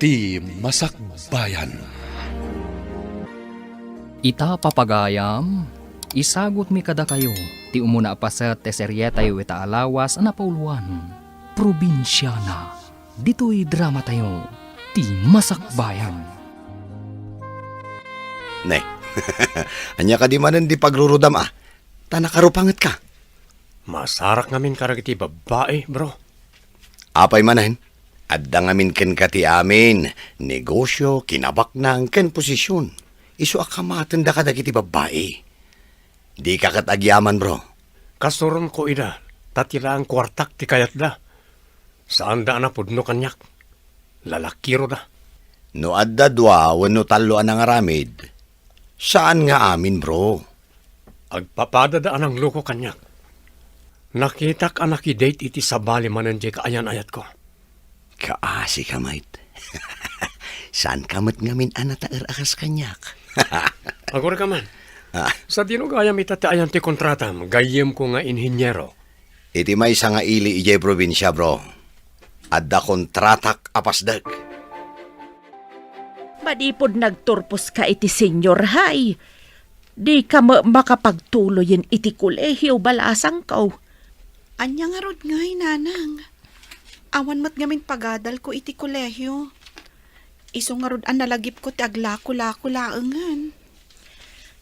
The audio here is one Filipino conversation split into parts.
Ti Masakbayan. Ita papagayam, isagot mi kada kayo, ti umuna pa sa teseryetay wita alawas na pauluan. Probinsyana, dito'y drama tayo, ti Masakbayan. Ne, anya ka di manan di pagrurudam tanakarupangat ka. Masarak ngamin karagiti babae, bro. Apay manan, adda ngamin ken kati amin, negosyo, kinabaknang ken posisyon. Isu akamatan da kadagiti babae. Di ka katagyaman, bro. Kasuron ko ida, tatira ang kwartak ti kayat da. Saan da na pudno kanyak? Lalakiro da. No adda dwa wenno talo anang aramid. Saan nga amin, bro? Agpapadadaan ang loko kanyak. Nakitak anak i-date iti sabali manan di kaayan ayat ko. Kaasi ka, mate. Saan kamat ngamin anataer akas kanyak? Agora ka man. Sa dinugayam itataayan ti kontratam, gayem ko nga inhinyero. Iti may nga ili ijay probinsya, bro. Adda kontratak apasdag. Madipod nagturpos ka iti senior high. Di ka makapagtuloyin iti kolehiyo balasang kaw. Anya nga rod ngay, nanang. Awan mat ngamin pagadal ko iti kolehiyo. Iso nga rod ang nalagip ko ti aglako-lako laengan.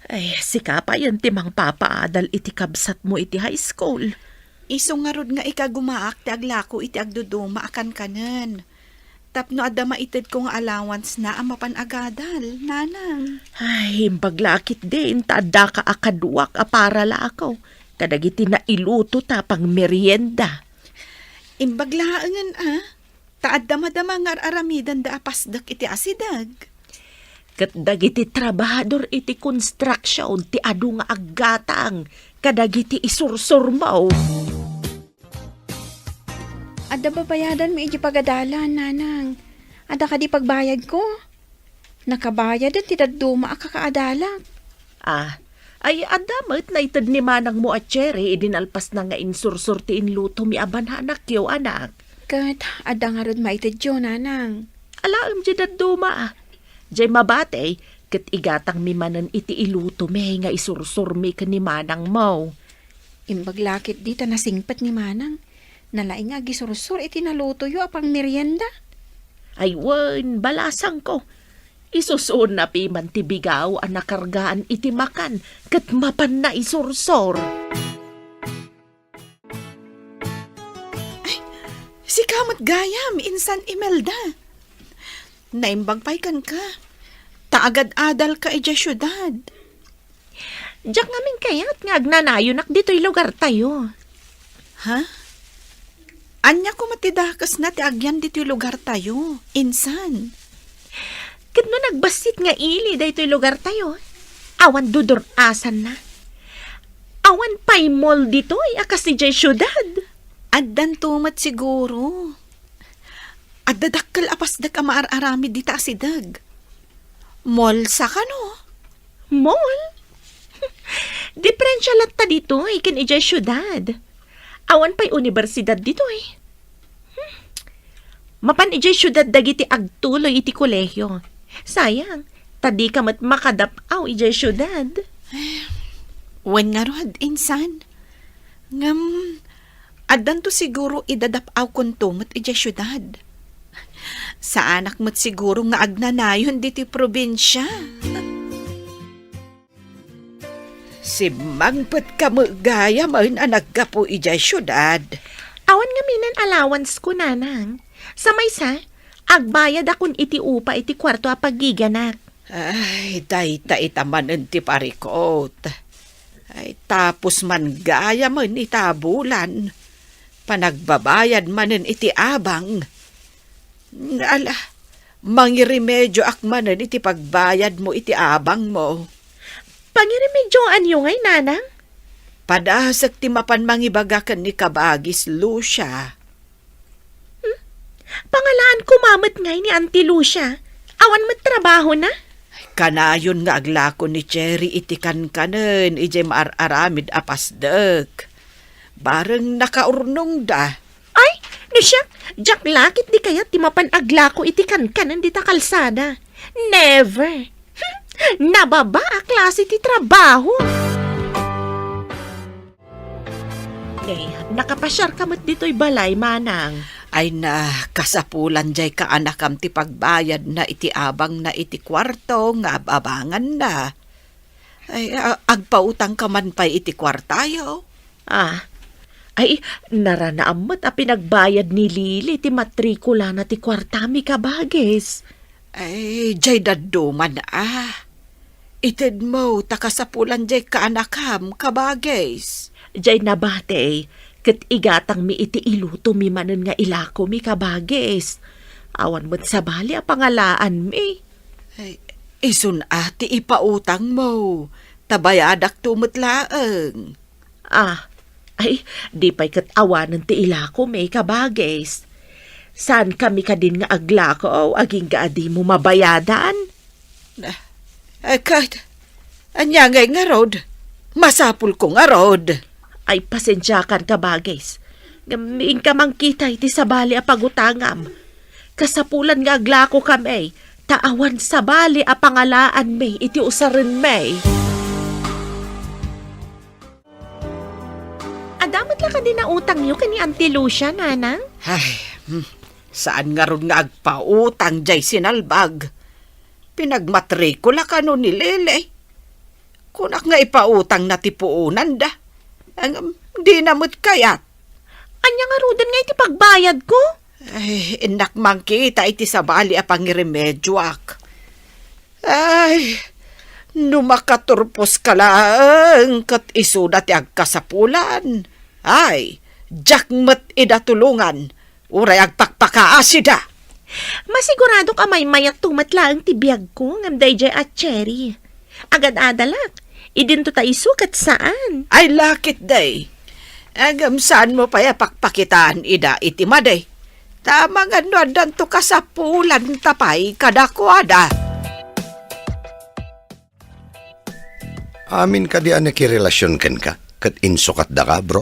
Ay, sika pa yan timang papaadal iti kabsat mo iti high school. Iso nga rod nga ikagumaak ti aglako iti agduduma akan kanen. Tapno adda maitid ko nga allowance na ang mapanagadal, nanang. Ay, baglakit din, taada ka akaduwak para lakaw. Kadagiti na iluto tapang merienda. Imbaglaangan taad dama-dama nga aramidan da apasdak iti asidag. Kat dagiti trabahador iti construction ti adu nga aggatang. Kadagiti isursurmaw. Ada babayadan mo iti pagadalan, nanang. Ada ka di pagbayad ko. Nakabayad at titaduma akakaadalak. Ay adamat na itad ni manang mo at Cherry idinalpas na nga insursur ti inluto mi abanhanak yo anak. Kat, ada nga rod maitid yun, nanang. Alaam di daduma Jay mabate, kat igatang mi manan iti iluto mi nga isursur mi ka ni manang mo. Imbaglakit di ta nasingpat ni manang. Nalaing nga gisursur iti naluto yo apang merienda. Ay wan, balasang ko. Isusun na pi man ti bigaw ang nakargaan iti makan, kat mapan na isursor. Si kamot gayam, insan Imelda. Naimbagpay kan ka. Taagad-adal ka ija syudad. Diyak ngamin kayat nga agnanayonak dito'y lugar tayo. Ha? Anya ko matidakas na ti agyan dito'y lugar tayo. Insan. Kat no nagbasit nga ili dito'y lugar tayo. Awan dudurasan na. Awan pa'y mall dito'y akas ni jay syudad. Addan tumat siguro. Addadakkel apasdag ang maaramid dita asidag. Mall sa kano? Mall? Diferensya latta dito ikan ijay syudad. Awan pa'y universidad dito Mapan ijay syudad dagiti agtuloy iti kolehyo. Sayang, tadi ka mat makadapaw ijay syudad. Wen nga rod, insan. Ngam, addan to siguro idadapaw kon tumat ijay syudad. Sa anak mo't siguro nga agnanayon diti probinsya. Si mangpet ka mo gaya man anak ka po ijay syudad. Awan nga minan allowance ko, nanang. Sa maysa, agbayad akon iti upa iti kwarto a paggiganak. Ay, dayta itamanen ti parikot. Ay, tapos man gaya man itabulan. Panagbabayad manen iti abang. Ala, mangiremedyo akmanen iti pagbayad mo iti abang mo. Pangiremedyoan yung ngay, nanang? Padasag ti mapan mangibagakan ni Kabagis Lucia. Pangalaan kumamat ngay ni Auntie Lucia. Awan trabaho na? Kanayon nga aglako ni Cherry iti kankanen ije maararamid apasdek. Bareng nakaurnong da. Ay, No siya, jak lakit di kaya ti mapanagla ko iti kankanan di ta kalsada. Never. Nababa a klase ti trabaho. Nakapasyar ka mo't dito'y balay, manang. Ay na, kasapulan jay ka anakam ti pagbayad na iti abang na iti kwarto nga abangan na. Ay, agpautang ka man pa iti kwartayo. Ay, naranaamot a pinagbayad ni Lili ti matrikula na ti kwartami kabages. Ay, jay daduman Ited mo, takasapulan jay ka anakam kabages. Jay nabate, kat igatang mi iti iluto mi manen nga ilako mi kabages. Awan mo't sabali a pangalaan mi. Ay, isun ati ipautang mo, tabayadak tumutlaeng. Ay, di pa'y kat awanan ti ilako mi kabages. Saan kami ka din nga aglako, aging gaadi mo mabayadan? Kat, anya ngay nga rod, masapul ko nga rod. Ay, pasensyakan ka bages. Gamiin ka mang kita iti sabali a pagutangam. Kasapulan nga aglako kami, taawan sabali a pangalaan may iti usarin may. Adamot lang ka din na utang nyo kani Auntie Lucia, nanang? Ay, saan nga ron nga agpautang jay sinalbag? Pinagmatrikula ka no ni Lele. Kunak nga ipautang na tipuunan da. Di namot kayat. Anya nga rudan nga iti pagbayad ko? Ay, inak mang kita iti sabali a pangiremedyo ak. Ay, numakaturpos ka lang kat isuda ti agkasapulan. Ay, jakmet ida tulungan. Uray agpakpakaasida. Masigurado ka may mayak tumatlaang tibiyag ko ngam dayjay at cherry. Agad adalak. Idinto ta isukat saan? Ay, lakit day. Agam saan mo pa pakpakitaan ida iti maday. Tama nga no adanto kasapulan tapay kadakwada. Amin ka di anakirelasyon ken ka, kat insukat da ka, bro.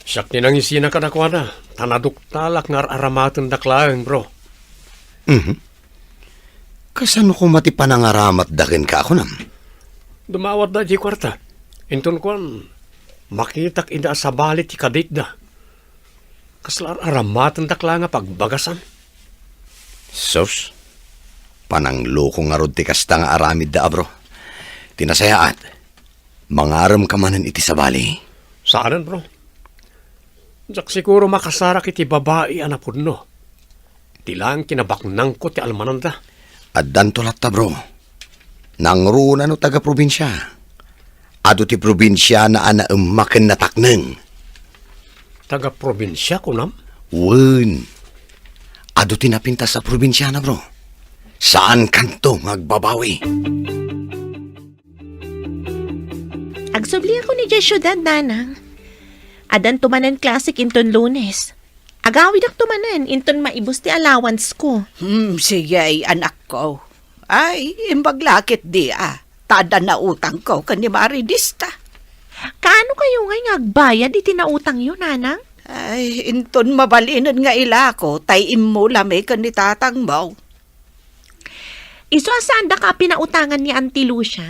Siyak ni nangisina ka dakwa na. Tanaduktalak nga aramatan daklaeng, bro. Kasano ko mati panangaramat dakin ka ako nam? Dumawat da di kwarta. Inton kwan, makitak ida sa balit ti kadit da. Kaslar aramatan dakla nga pagbagasan. Sos, panangloko nga rod ti kasta nga aramid da, bro. Tinasayaat, mangaram ka manan iti sabali. Saanan, bro? Jak siguro makasarak iti babae anapod no. Tilang kinabaknang ko ti almananda. At danto latta, bro. Nangruna no taga-probinsya. Ado ti probinsya na anaumaken na takneng. Taga-probinsya ko nam? Wen. Ado ti napinta sa probinsya na, bro. Saan kanto magbabawi? Agsubli ako ni Jay syudad, nanang. Adan tumanan classic inton Lunes. Agawid ak tumanan inton maibos ti allowance ko. Sige ay anak ko. Ay, imbaglakit di Tada na utang ko kani maridista. Kaano kayo ngay ngagbayad iti nautang yun, nanang? Ay, inton mabalinan nga ila ko, tay imula may kanitatang mo. Iso saan da ka pinautangan ni Auntie Lucia?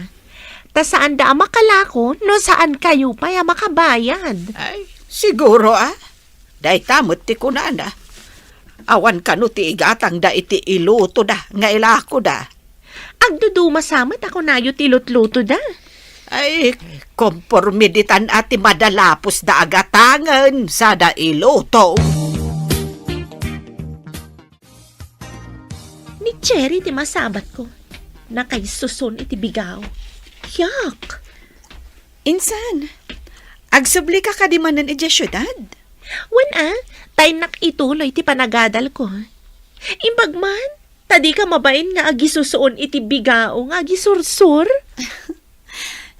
Ta saan da makalako no saan kayo pa ya makabayad? Ay, siguro Day tamot ti kunana. Awan ka no ti igatang da iti iluto da, nga ilako da. Agduduma samat ako nayo tilot-luto da. Ay, kompormiditan ati madalapos da agatangan sa da iluto. Ni Cherry ti masabat ko. Nakaisuson iti bigaw. Yak! Insan, agsubli ka kadimanan iti syudad? Wan tay nakituloy ti panagadal ko. Imbagman, tadi ka mabain nga agisusoon iti bigao nga agisursur.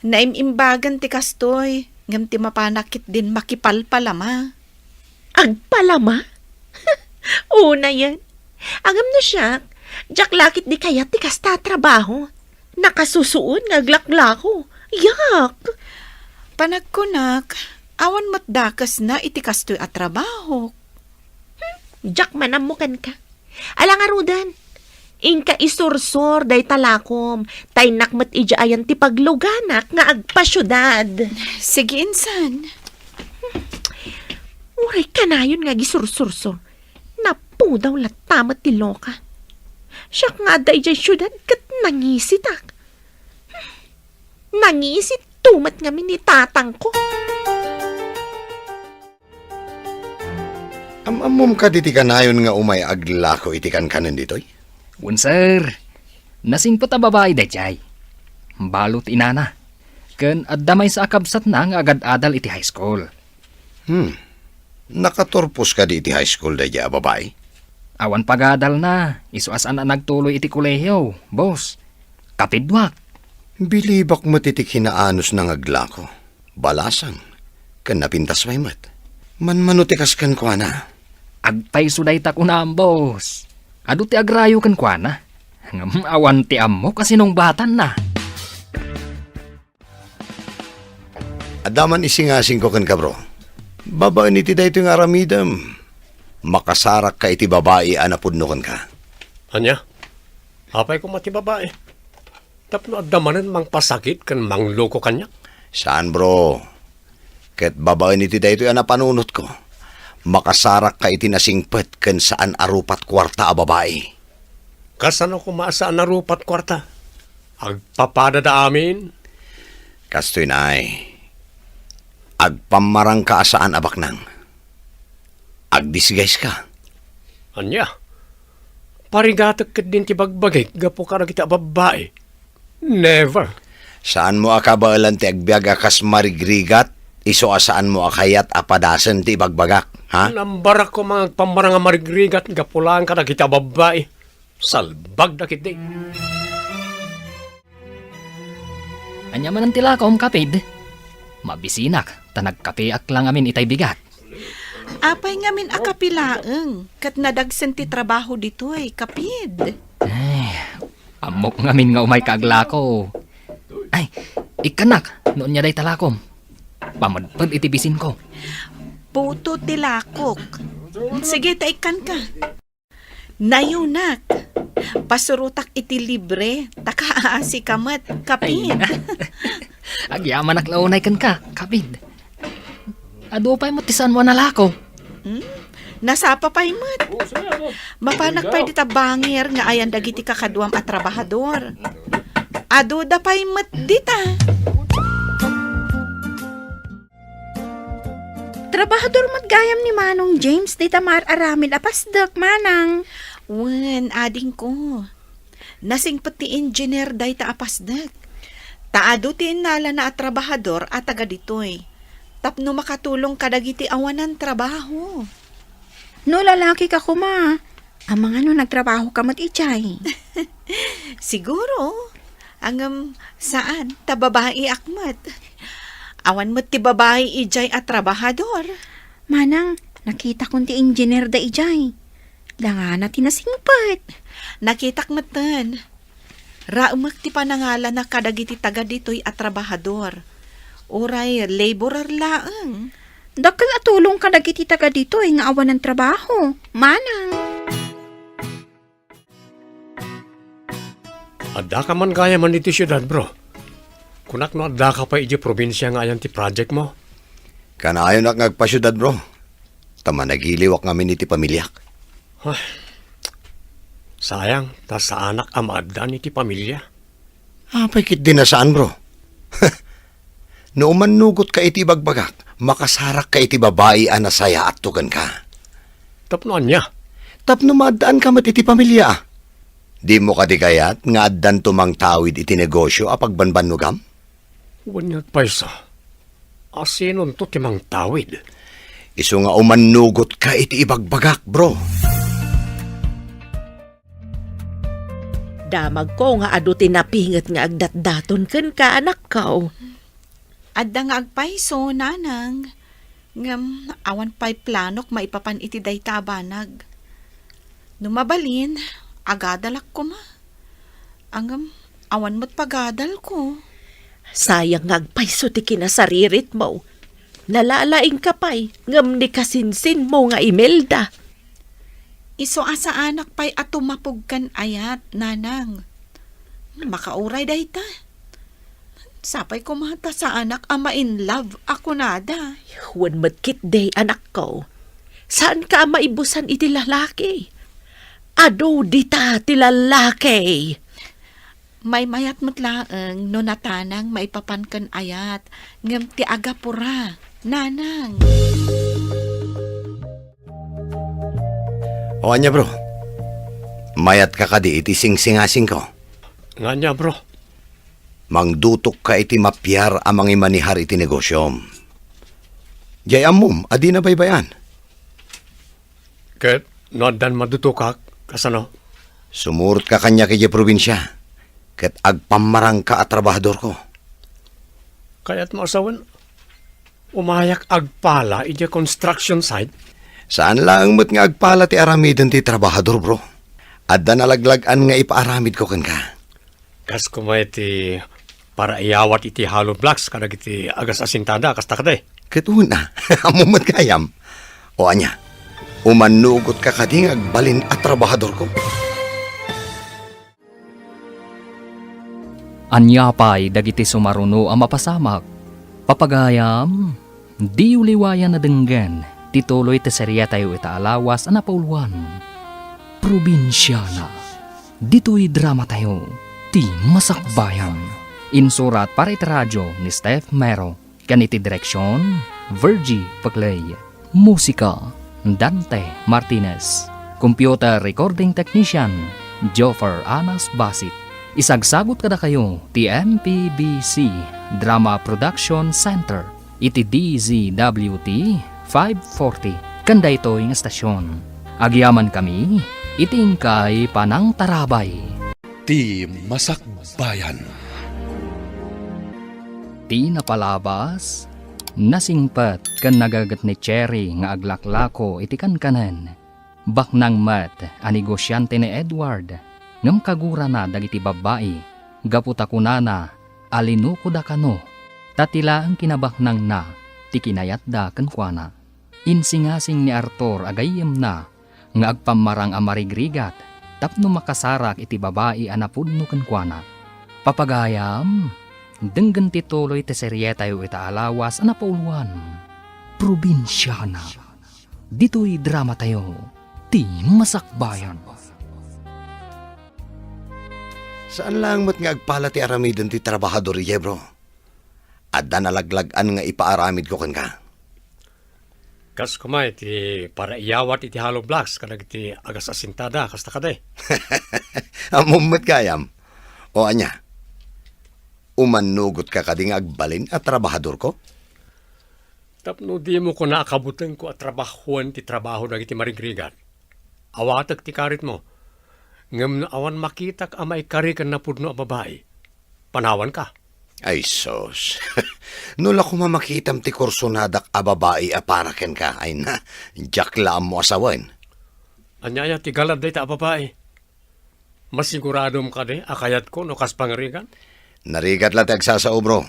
Naimimbagan ti kastoy, ngam ti mapanakit din makipalpalama. Agpalama? Una yan. Agam no siya, jaklakit di kaya ti kasta trabaho. Nakasusuon nga aglaklako. Yak! Panagkunak, awan matdakas na iti kastoy at trabaho. Jack manamukan ka. Alang arudan. Inka isursor day talakom. Tay nakmat ija ayan ti pagluganak nga agpasyudad. Sige, insan. Uray ka na yun nga gisursursor. Napu daw latamat ti loka. Siyak nga day jay syudad kat nangisit ak. Nangisit tumat nga ni tatang ko. Amam ka diti kanayon nga umay aglako itikan kanan ditoy. Sir, nasingpot a babae dayjay. Balot inana. Ken addamay sa akabsat na nga agad-adal iti high school. Nakaturpos ka diti high school dayjay a babae. Awan pagadal na, isuasan na nagtuloy iti kolehiyo, boss. Kapidwak. Bilibak mo titik hinaanos ng aglako. Balasang. Kan napintas may mat. Manmanutikas kan kwa na. Agpay suday ta kunam, boss. Adu ti agrayo kan kwa na. Ngam awan ti ammo kasi nung batan na. Adaman isingasing ko kan ka bro. Babaan iti dayto yung aramidam. Makasarak ka iti babae anapudnokan ka. Anya? Apay ko mati babae. Tapno adamanan mang pasakit kan mang loko kanya. Saan bro? Ket babaan iti dayto yung anapanunot ko. Makasarak ka iti nasingpet kan saan arupat kwarta a babae. Kasan ako maasaan na rupat kwarta? Agpapada da amin? Kastoy na ay. Agpamarang ka saan abak nang. Agdisguise ka. Anya? Parigatak ka din ti bagbagay, gapo ka na kita babae. Never. Saan mo akabaalan ti agbiag akas marigrigat? Iso asaan mo akayat apadasan ti bagbagak, ha? Nambarak ko mga pamarang nga marigrigat, gapulaan ka na kita babae. Salbag na kiti. Anya man ang tilakom kapid. Mabisinak, tanagkapiak lang amin itay bigat. Apay ngamin akapilaeng. Kat nadagsan ti trabaho ditoy, kapid. Amok ngamin nga umay kaaglako. Ay, ikanak, noon niya day talakom. Pamadpad itibisin ko. Puto tilakok. Sige, taikan ka. Nayunak. Pasurutak iti libre. Takaasi kamat, kapid. Agyaman naklaunay kan ka, kapid. Ado pa'y matisan mo nalako. Nasapa pa'y mat. Mapanak pa'y dita bangir nga ayan dagiti kakaduam at trabahador. Ado da pa'y mat dita. Trabahador matgayam ni Manong James, di tamar aramin apasdak, Manang. Wen, ading ko. Nasing pati engineer day ta apasdak. Taado ti nala na at trabahador at taga ditoy. Tapno makatulong kadagiti awanan trabaho. No, lalaki ka kuma. Ang mga no nagtrabaho ka mat ichay. Siguro. Saan? Tababae akmat. Awan mo't ti babae ijay at trabahador. Manang, nakita kong ti engineer da ijay. Danga na tinasingpat. Nakitak matan. Raumak ti panangala na kadagiti taga ditoy at trabahador. Uray, laborer laeng. Dakal atulong ka dagiti taga dito nga awan ng trabaho. Manang. Adda ka man kaya man iti syudad, bro. Kunak no adda ka pa iti probinsya nga ayan ti project mo. Kanayon ak ngagpasyudad bro. Tama nagiliwak ngamin iti pamilyak. Sayang, ta sa anak amaaddan iti pamilya. Apay kit din na saan bro? No manugot ka iti bagbagak, makasarak ka iti babae anasaya at tugan ka. Tapno anya. Tapno maadaan ka mat iti pamilya. Di mo kadikayat nga addan tumang tawid iti negosyo apagbanbanugam? Wanyag paysa. Asinon to timang tawid. Iso nga umanugot ka iti ibagbagak bro. Damag ko nga adu tinapingat nga agdatdaton ken ka anak kao. Adda nga agpayso, nanang. Ngam, awan pa'y planok maipapan iti day tabanag. Numabalin, agadalak ko ma. Angam, awan mo't pagadal ko. Sayang nga agpayso ti kinasaririt mo. Nalalaing ka pa'y ngam ni kasinsin mo nga Imelda. Iso asa anak pa'y atumapog kan ayat, nanang. Makauray dayta. Sapay kumata sa anak ama in love ako nada. Huwag madkit day, anak ko. Saan ka maibusan iti lalaki? Ado dita ti lalaki. May mayat matlaang no natanang maipapankan ayat. Ngam ti agapura, nanang. O anya bro, mayat ka kadi iti sing-singasing ko. Nga niya, bro. Mangdutok ka iti mapyar amang imanihar iti negosyo. Jay amum, adi na baybayan. Ket, nodan madutukak, kasano? Sumurot ka kanya kay probinsya. Ket agpamarang ka at trabahador ko. Kaya't mo asawan, umayak agpala iti construction site. Saan lang mo't nga agpala ti aramidon ti trabahador bro? Adda nalaglagan nga ipaaramid ko kan ka. Kas kumay ti para iyawat iti hollow blocks kadag iti agas asintada kasta kade. Ket una, amumat kayam. O anya, umanugot ka kading agbalin at trabahador ko. Anyapay dagiti sumaruno ang mapasamak. Papagayam, di uliwayan na denggan, tituloy te serya tayo itaalawas na pauluan. Probinsyana, dito'y drama tayo, ti masakbayan. Insurat para iti radyo ni Steph Mero, ganiti direksyon, Virgie Paclay. Musika, Dante Martinez. Computer recording technician, Joffer Anas Basit. Isagsagot kada kayo ti MPBC Drama Production Center iti DZWT 540 kanda ito yung estasyon. Agyaman kami iting kay Panang Tarabay. Ti Masakbayan. Ti napalabas nasingpat kan nagagat ni Cherry nga aglaklako iti kankanan. Baknang mat a negosyante ni Edward ngam kagura na dagiti babae, gaputa kunana, alinuko da kano, tatila ang kinabaknang na, tikinayat da kankwana. Insingasing ni Arthur agayem na, nga agpamarang amarigrigat, tapno makasarak iti babae anapudno kankwana. Papagayam, denggan tituloy te serye tayo itaalawas anapauluan. Probinsyana, dito'y drama tayo, ti masakbayan. Saan lang mo't nga agpala ti aramidon ti trabahador iya bro? Adda nalaglagan nga ipaaramid ko kan ka. Kas kumay ti para iyawat iti hollow blocks kadag iti agas asintada kasta kade. Amumat kayam. O anya, umanugot ka kading agbalin at trabahador ko? Tapno di mo ko naakabutan ko at trabahuan ti trabaho na iti marigrigat. Awatag ti karit mo. Ngam na awan makitak amay karikan na pudno a babae. Panawan ka. Ay sos, nula ko mamakitam ti kursunadak a babae a paraken ka, ay na, jakla mo asawan. Anyaya ti galad day ta a babae. Masiguradom ka de, akayat ko no kas pangarigan? Narigat lang tagsasao bro.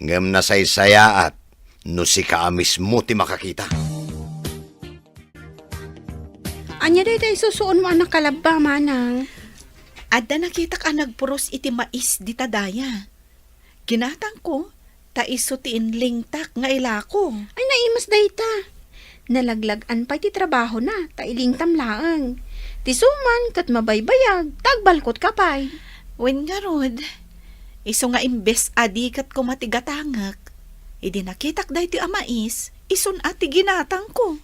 Ngam na saysayaat, no si ka mismo ti makakita. Anya day tayo susuon mo anak kalaba, manang. Adda nakita ka nagpuros iti mais di tadaya. Ginatang ko, taiso ti inlingtak nga ilako. Ay naimas day ta. Nalaglagan pa ti trabaho na, tailing tamlaang. Ti suman kat mabaybayag, tagbalkot ka pay. Wen nga rod, iso nga imbes adikat ko matigatangak. Idi nakitak day ti amais, ison ati ginatang ko.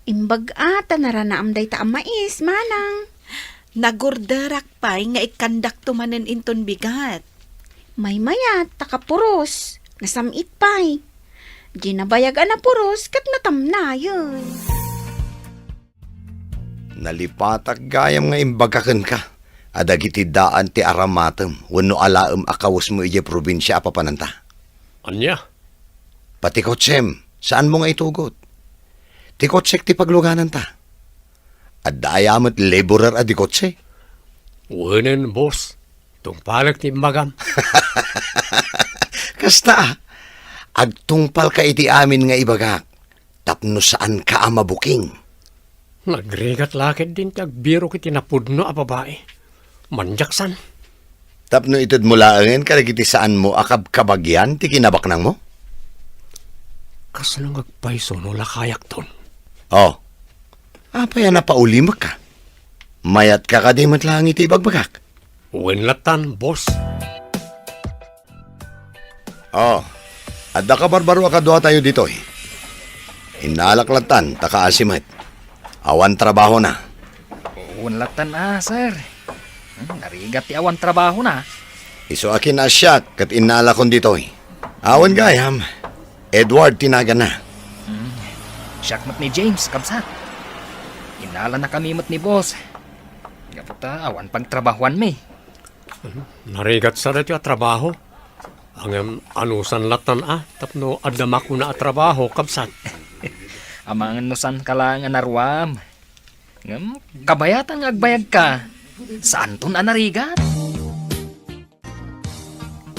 Imbag ata naranaam day ta mais, manang. Nagurdarak pay nga ikandak tumanen inton bigat. May mayat, takapuros, nasamit pay. Ginabayagan na puros, kat natamna yun. Nalipatag gayam nga imbagakan ka. Adagiti daan ti aramatem, wano alaem akawas mo iya probinsya apapananta. Anya? Pati kotsem, saan mo nga itugot? Ti kotsek ti pagluganan ta. At dayamat laborer a di kotse. Wanen, boss. Tungpalag ti magam. Kasta, agtungpal ka iti amin nga ibagak. Tapno saan ka amabuking. Nagrigat lakit din ti agbiro kiti napudno a babae. Manjaksan. Tapno itod mo laangan kadagiti saan mo akab kabagyan ti kinabaknang mo? Kasano agpaiso no lakayak ton. Oh, apa yan napaulimak ka? Mayat ka kadimot lang iti bagbagak. Wenlatan, boss. Oh, adda ka barbaro akadwa tayo dito eh. Inalaklatan, takaasimat. Awan trabaho na. Unlatan sir. Narigat ti awan trabaho na. Iso akin na siya kat inalakon dito eh. Awan gayam. Edward tinaga na. Siyakmat ni James, kabsat. Inala na kami mat ni boss. Gaputa, awan pagtrabahuan mi. Narigat sa dati a trabaho. Ang anusan latan tapno adama ko na a trabaho, kabsat. Amang nusan ka lang narwam. Kabayatan nga agbayag ka. Saan to na narigat?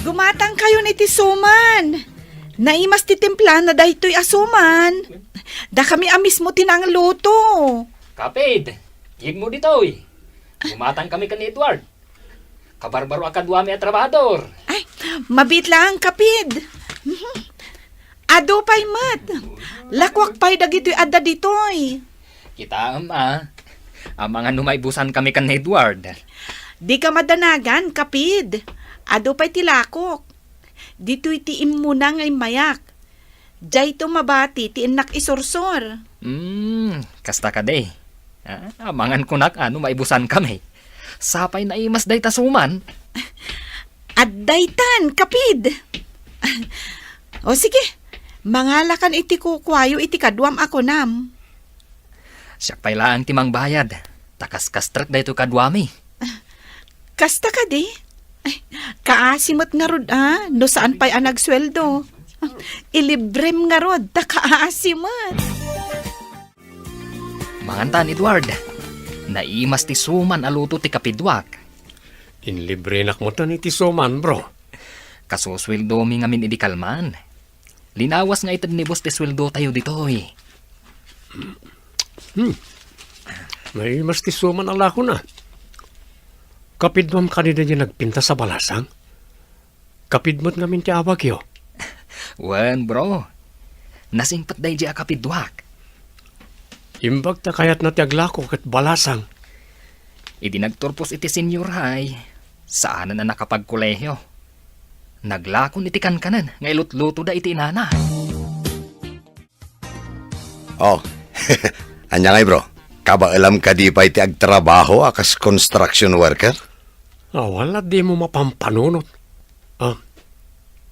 Gumatang kayo ni Tisuman. Naimas ti timpla na dahito'y asuman. Da kami amis mo tinang luto. Kapid, hig mo dito eh. Gumatang kami kan Edward. Kabarbaro akadwami at trabador. Ay, mabit lang kapid. Ado pa'y mat. Lakwak pa'y dagito'y adda dito'y. Kita ang mga numaybusan kami kan Edward. Di ka madanagan, kapid. Ado pa'y tilakok. Dito'y tiim mo na ngay mayak. Diyay to mabati, tiinak isursor. Kasta ka day. Amangan kunak maibusan kami. Sapay na imas day tasuman. Addaytan, kapid. O sige, mangalakan iti kukwayo iti kadwam ako nam. Siyak pay lang timang bayad. Takas-kastrak day to kadwami. Kasta ka di? Ay, kaasimot nga rod no saan pa'y nagsweldo. Ilibrem nga rod, kaasimot. Mangantan Edward, naimas ti suman aluto ti kapidwak. Inlibre nak mo tan iti soman, bro. Kasusweldo mi ngamin idikalman. Linawas nga itad ni boss ti sweldo tayo ditoy. May mas ti soman ala ko na. Kapidmam kanina niya nagpinta sa balasang. Kapidmot ngamin ti awag yo. Wan bro, nasingpat day di kapidwak. Imbag ta kayat na ti aglako kat balasang. Idi nagturpos iti senior high. Saan na nakapagkolehyo. Naglakon iti kankanan, nga ilutluto da iti inana. Oh, anya ngay bro. Kaba alam ka di pa iti agtrabaho akas construction worker? Wala di mo mapampanunot.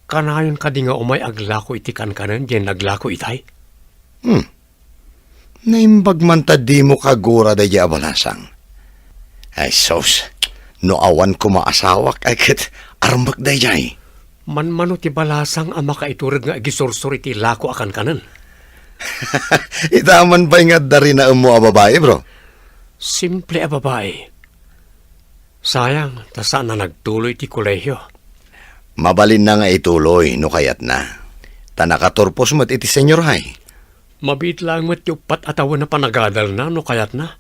Kanayon ka di nga umay aglako iti kankanan, diyan naglako itay. Naimbag man ta di mo kagura da di abalasang. Ay sos, no awan ko maasawak ay kat arambak da di. Manmano ti balasang ang makaiturad nga agisursur iti lako akan kanan. Itaman pa nga dari na mo a babae bro. Simple a babae. Sayang, tasaan na nagtuloy ti kolehyo. Mabalin na nga ituloy no kayat na. Tanakaturpos mo't iti senior high. Mabit lang mo't yung pat-atawan na panagadal na no kayat na.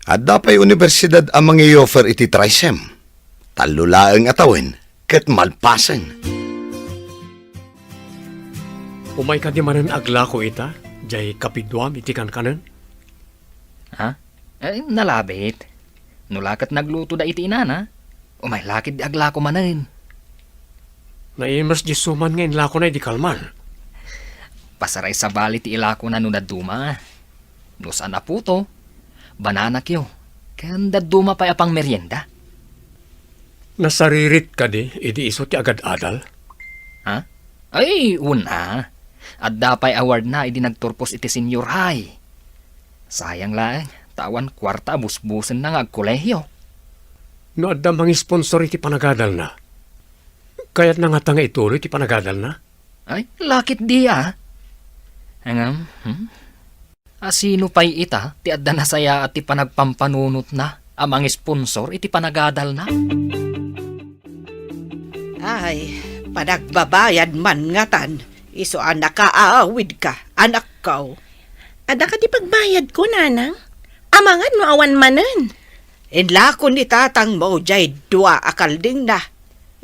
At dapay universidad ang mga i-offer iti trisem. Talulaang atawin kat malpasan. Umay ka di manan aglako ita, jay kapidwam iti kankanan. Nalabit. Nulakat nagluto da iti inana. Umay lakid di aglako manan. Naimas di suman ngayon lako na di kalman. Pasaray sa bali ti ilako na nunaduma. Nusan na puto. Banana kyo. Kanda duma pa apang merienda. Nasaririt ka di, idi iso ti agad-adal. Ay, una. At dapay award na idi nagturpos iti senior high. Sayang lang, tawan kwarta busbusen na nga agkolehyo. No adda mga sponsor iti panagadal na. Kaya't na nga tanga ituloy iti panagadal na. Ay, lakit di Hangam, Asino pa'y ita, ti adda na saya at ti panagpampanunot na, amang sponsor iti panagadal na. Ay, panagbabayad man nga tan. Iso anak kaaawid ka, anak ko. Ada ka di pagbayad ko, nanang? Amangan no awan manen. Inla ko ni tatang mo, jay dua akalding na.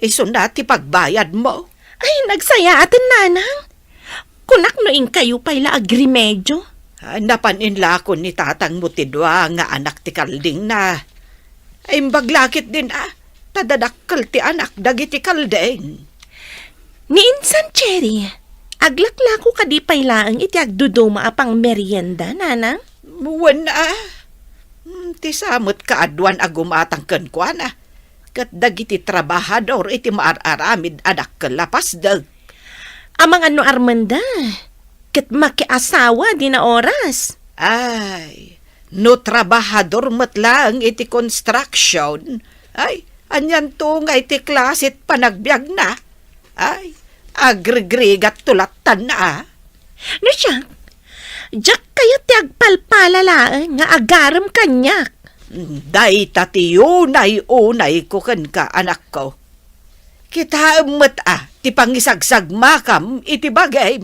Isunat ti pagbayad mo. Ay, nagsaya atin nanang. Kunak no ing kayo pa'y agrimedyo. Napaninla ko ni tatang mo ti dua nga anak ti kalding na. Ay baglakit din tadadakkel ti anak dagiti kalding. Ni insan, Cherry. Aglakla ko kadi pa'y laang iti agduduma apang merienda, nanang. Muwan ti samot kaadwan agumatang kenkwana. Kat dagiti trabahador iti maararamid anak kalapas dag. Amang ano Armanda. Kat makiasawa di na oras. Ay, no trabahador matlang iti construction. Ay, anyan to nga iti klasit panagbiag na. Ay, agregregat tulatan na. No siya, jak kayo ti agpalpalalaan nga agaram kanyak. Day tati unay ko kan ka anak ko. Kita amat ti pangisagsag makam iti bagay.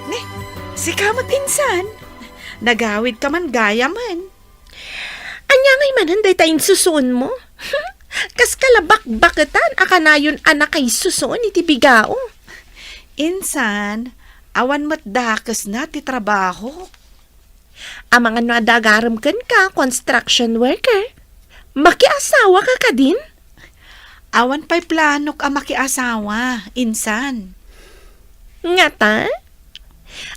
Ne, si kamot insan. Nagawid ka man gaya man. Anya ngay mananday tayong susun mo. Kas kalabak-baketan akanayon anak kay susun iti bigao. Insan, awan matdakas na ti trabaho. Amang ano adagaram kan ka, construction worker. Makiasawa ka din? Awan pa'y planok ang makiasawa, insan. Nga ta?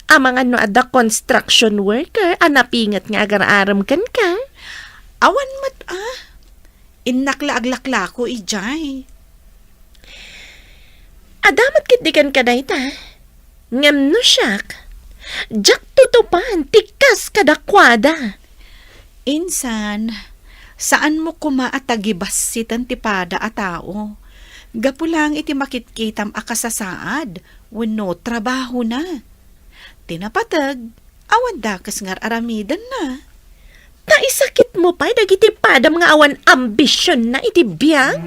Amang ano ada construction worker, anapingat nga agararam kan ka. Awan mat Innakla-aglakla ko ijay. Adamat kitigan ka na ita. Ngam no siyak. Jak tutupan, tikas kadakwada. Insan, saan mo kumaatagibas sitan tipada a tao? Gapulang iti makitkitam akasasaad, wano trabaho na. Tinapatag, awan dakas ngar aramidan na. Taisakit mo pa'y dagiti padam nga awan ambisyon na iti biyang?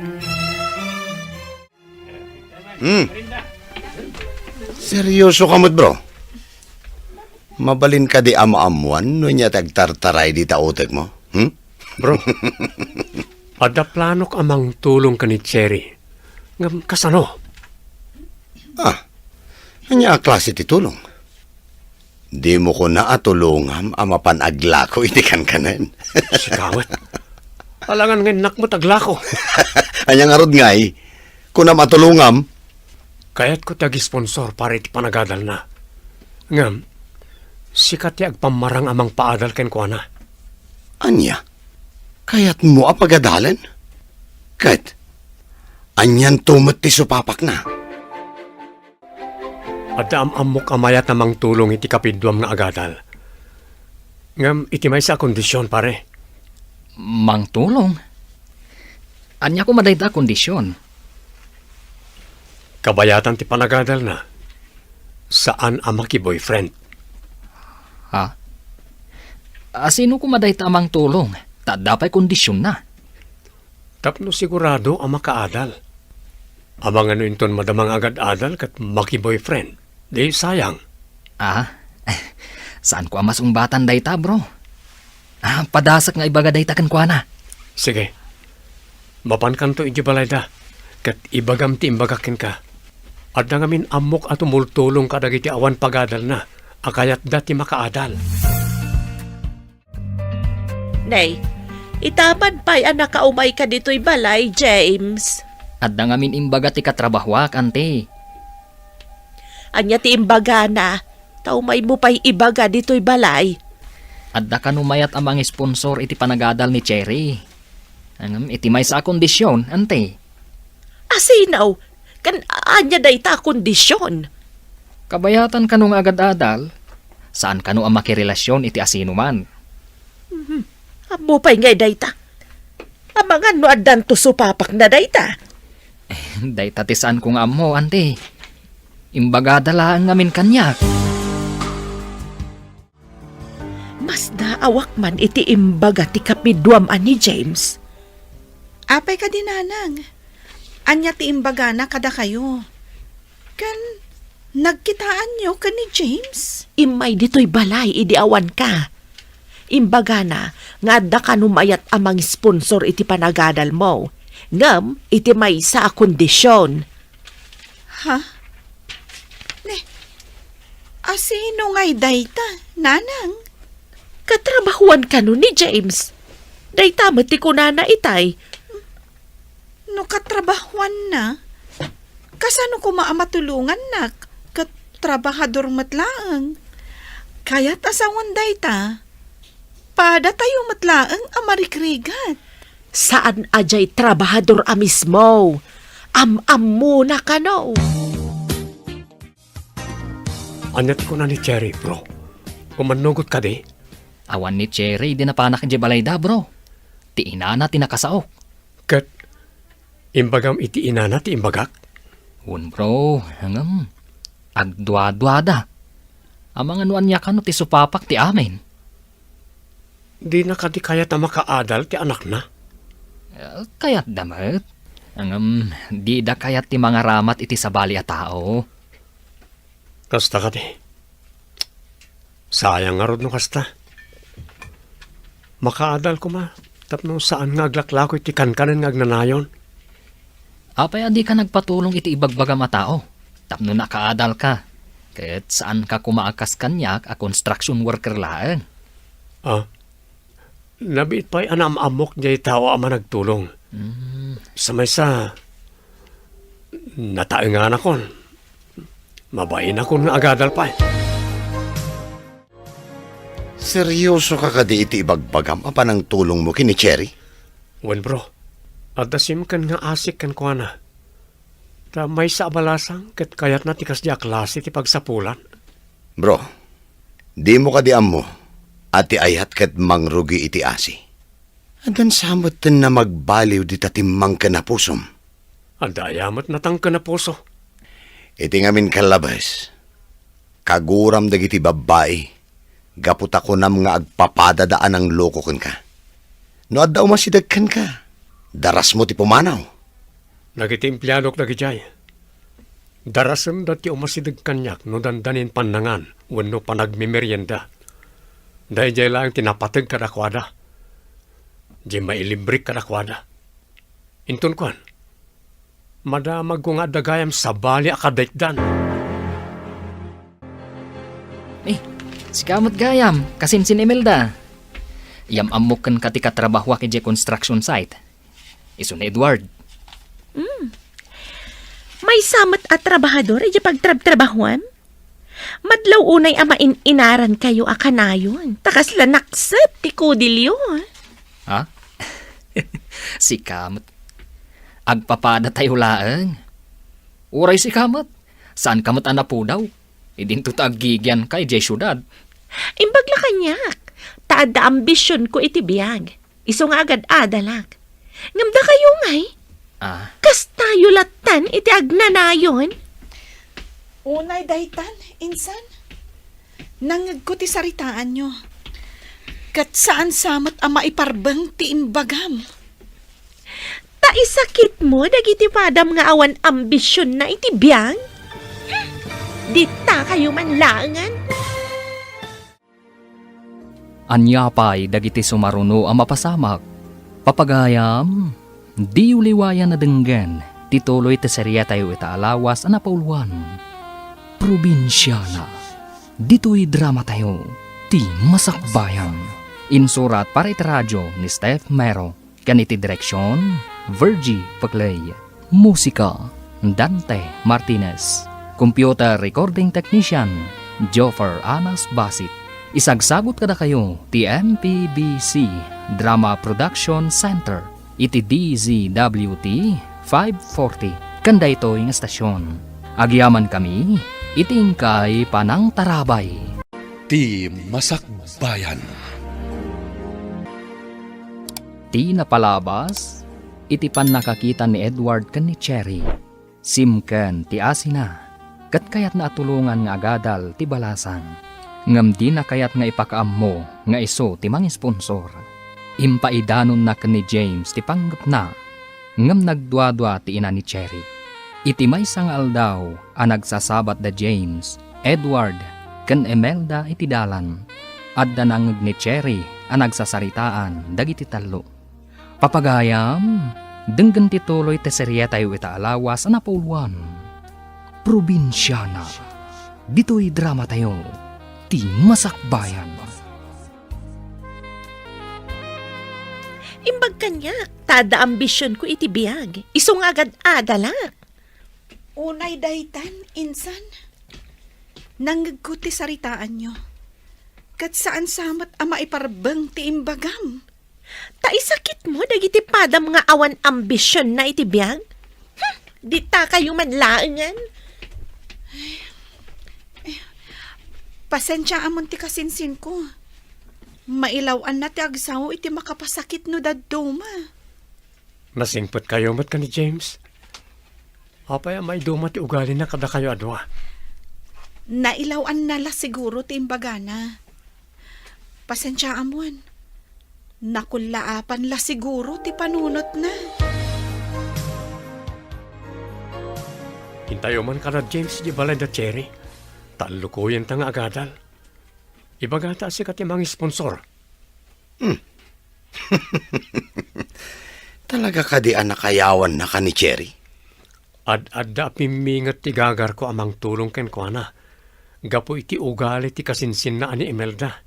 Seryoso ka mo't, bro? Mabalin ka di ama-amuan no niya tagtartaray di taotek mo? Bro, ada planok amang tulong ka ni Cherry. Ngam kasano? Anya klase ti tulong? Di mo ko naatulungam ama panagla ko iti kanen. Sikawat. Alangan ngayon nak mo taglako. Anya nga rod ngay, kung na matulungam, Kaya't ko tagi-sponsor para iti panagadal na. Ngam, sikat ti agpamarang amang paadal ken ko na. anya, kayat mo apagadalan? Kat, anyan tumat ti supapak na. Adda amok amayat namang tulong iti kapidwam nga agadal. Ngam, iti may sa kondisyon pare. Mang tulong. Anya ko madayta kondisyon. Kabayatan ti panagadal na. Saan ama ki boyfriend? Ha? Sino ko madayta amang tulong? Tadapay kondisyon na. Tapno sigurado ang makaadal. Amang ano inton madamang agad-adal kat maki-boyfriend. Di sayang. Saan ko amas umbatan dayta, bro? Padasak nga ibaga dayta kan kwa na. Sige. Mapan kanto iji balay da. Kat ibagam ti imbagakin ka. At nangamin amok at umultulong ka dagiti awan pagadal na. Akayat dati makaadal. Nay, itapad pa'y anak kaumay ka dito'y balay, James. At nangamin imbaga ti katrabahwak, ante. Anya ti imbaga na, taumay mo pa'y ibaga dito'y balay. At da kanumayat amang sponsor iti panagadal ni Cherry. Iti may sa kondisyon, ante. Asinaw, kan anya day ta kondisyon. Kabayatan kanong agad-adal, saan kano ang makirelasyon iti asino man. Amo pa'y ngay day ta. Amangan no adan to supapak na day ta. Dayta ti saan kong amo, ante. Imbaga dala ang ngamin kanyak. Mas naawak man iti imbaga ti kapidwam ani James. Apay ka dinanang. Anya ti imbaga na kada kayo. Kan, Nagkitaan niyo ka ni James? Imay dito'y balay, idiawan ka. Imbaga na, nga da ka numayat amang sponsor iti panagadal mo. Ngam, iti may sa kondisyon. Ha? Asino nga'y dayta, nanang? Katrabahuan ka nun ni James. Dayta mati ko na itay. No katrabahuan na? Kasano ko maamatulungan na? Katrabahador matlaang. Kaya't asawan dayta. Pada tayo matlaang amarikrigat. Saan ajay trabahador a mismo? Am-am muna ka no. Anyat ko na ni Cherry, bro. Kumanugot ka di. Awan ni Cherry, di na panak di balayda, bro. Ti inana tinakasaok. Kat, imbagam iti inana ti imbagak. Un bro, hangam. Agdwa-dwada. Amang anuan niya kano ti supapak ti amin. Di na ka di kaya ta makaadal ti anak na. Kayat damat. Hangam, di da kayat ti mga ramat iti sabali a tao. Kasta ka di. Sayang nga rod no kasta. Makaadal ko ma. Tapno saan nga aglaklako iti kankanan nga agnanayon. Apay adi ka nagpatulong iti ibagbaga matao. Tapno nakaadal ka. Ket saan ka kumaakas kanyak a construction worker laeng. Nabiit pa'y anam-amok niya itawa ama nagtulong. Sa may sa nataengan akon. Mabain akon nga agadal pa. Seryoso ka kadi iti ibagbagam apa ng tulong mo kini Cherry? Well bro, adasim kan nga asik kan ko na. Ta may sa abalasang ket kayat na tikas di klase ti pagsapulan. Bro, di mo kadiam mo at ayat ket mangrugi iti asi. Adan samot na magbaliw di tatimang ka na pusom. Adayamat natang ka na puso. Iti ngamin kalabas, kaguram dagiti babae, gaput ako nam nga agpapadadaan ang loko kun ka. No adda umasidagkan ka, daras mo ti pumanaw. Nagiti empleyadok dagijay. Darasem dati umasidag kanyak no dandanin panangan wenno panagmimerienda. Dahil jay lang tinapatag kadakwada. Jay mailibrik kadakwada. Intun kuan. Madamag ko nga dagayam sa bali akadaikdan. Si kamot gayam, kasinsin Imelda. Iyam amukan ka ti katrabahwa ki construction site. Isun Edward. May samat at trabahador ay pagtrabahuan? Madlaw unay ama inaran kayo akanayon. Takas lanaksep ti kudilyo. Ha? Si kamot. Agpapada tayo laeng. Uray si kamot. Saan kamot anapo daw? Idin tuta aggigyan kay jay syudad. Imbagla kanyak. Taada ambisyon ko iti biyag. Iso nga agad adalak. Ngamda kayo ngay. Kas tayo latan iti agnanayon. Unay daytan, insan. Nangag ko ti saritaan nyo. Kat saan samat ang maiparbang ti imbagam. Ta isakit mo, dagiti padam nga awan ambisyon na iti biyang? Dita kayo manlangan? Anyapay dagiti sumaruno ang mapasamak. Papagayam, di uliwayan na denggan, tituloy te serya tayo itaalawas ang napauluan. Probinsyana, dito'y drama tayo, ti masakbayan. Insurat para iti radyo ni Steph Mero, ganiti direksyon, Virgie Paglay, musika, Dante Martinez, computer recording technician, Joffer Anas Basit. Isagsagot kada kayo ti MPBC Drama Production Center iti DZWT 540 kanda ito yung estasyon. Agyaman kami iting kay Panang Tarabay. Ti Masakbayan. Ti napalabas iti pan nakakita ni Edward ken ni Cherry. Simken ti asina kat kayat na atulungan nga agadal ti balasan. Ngam di na kayat nga ipakaam mo nga iso ti mang sponsor. Impaidanon na ken ni James ti panggap na ngam nagdwadwa ti ina ni Cherry. Iti maysang aldaw ang nagsasabat da James, Edward, ken Imelda iti dalan. Adda nangeg ni Cherry ang nagsasaritaan dagiti tallo. Papagayam, denggen tituloy ti serye tayo ita alawas ang napuluan. Probinsyana. Dito'y drama tayo, ti Masakbayan. Imbag kanya, tada ambisyon ko iti biyag. Isong agad adala. Unay daytan, insan. Nanggagkuti saritaan nyo. Kat saan samat ama iparbeng ti imbagam. Taisakit mo, dagiti padam nga awan ambisyon na iti biyag. Di ta kayo manlaangan. Pasensya amon ti kasinsin ko. Mailawan na ti agsaw iti makapasakit no dadduma. Nasingpot kayo mat ka ni James. Apay may duma ti ugali na kada kayo adwa. Nailawan na la siguro ti imbagana. Pasensya amon. Nakulaapan la siguro ti panunot na. Hintayo man ka na James di balay da Cherry. Talukuyan ta nga agadal. Ibagata si katimang sponsor. Talaga ka di anakayawan na ka ni Cherry? Ad-adda pimingat ti gagar ko amang tulong ken ko na. Gapo iti ugali ti kasinsin na ani Imelda.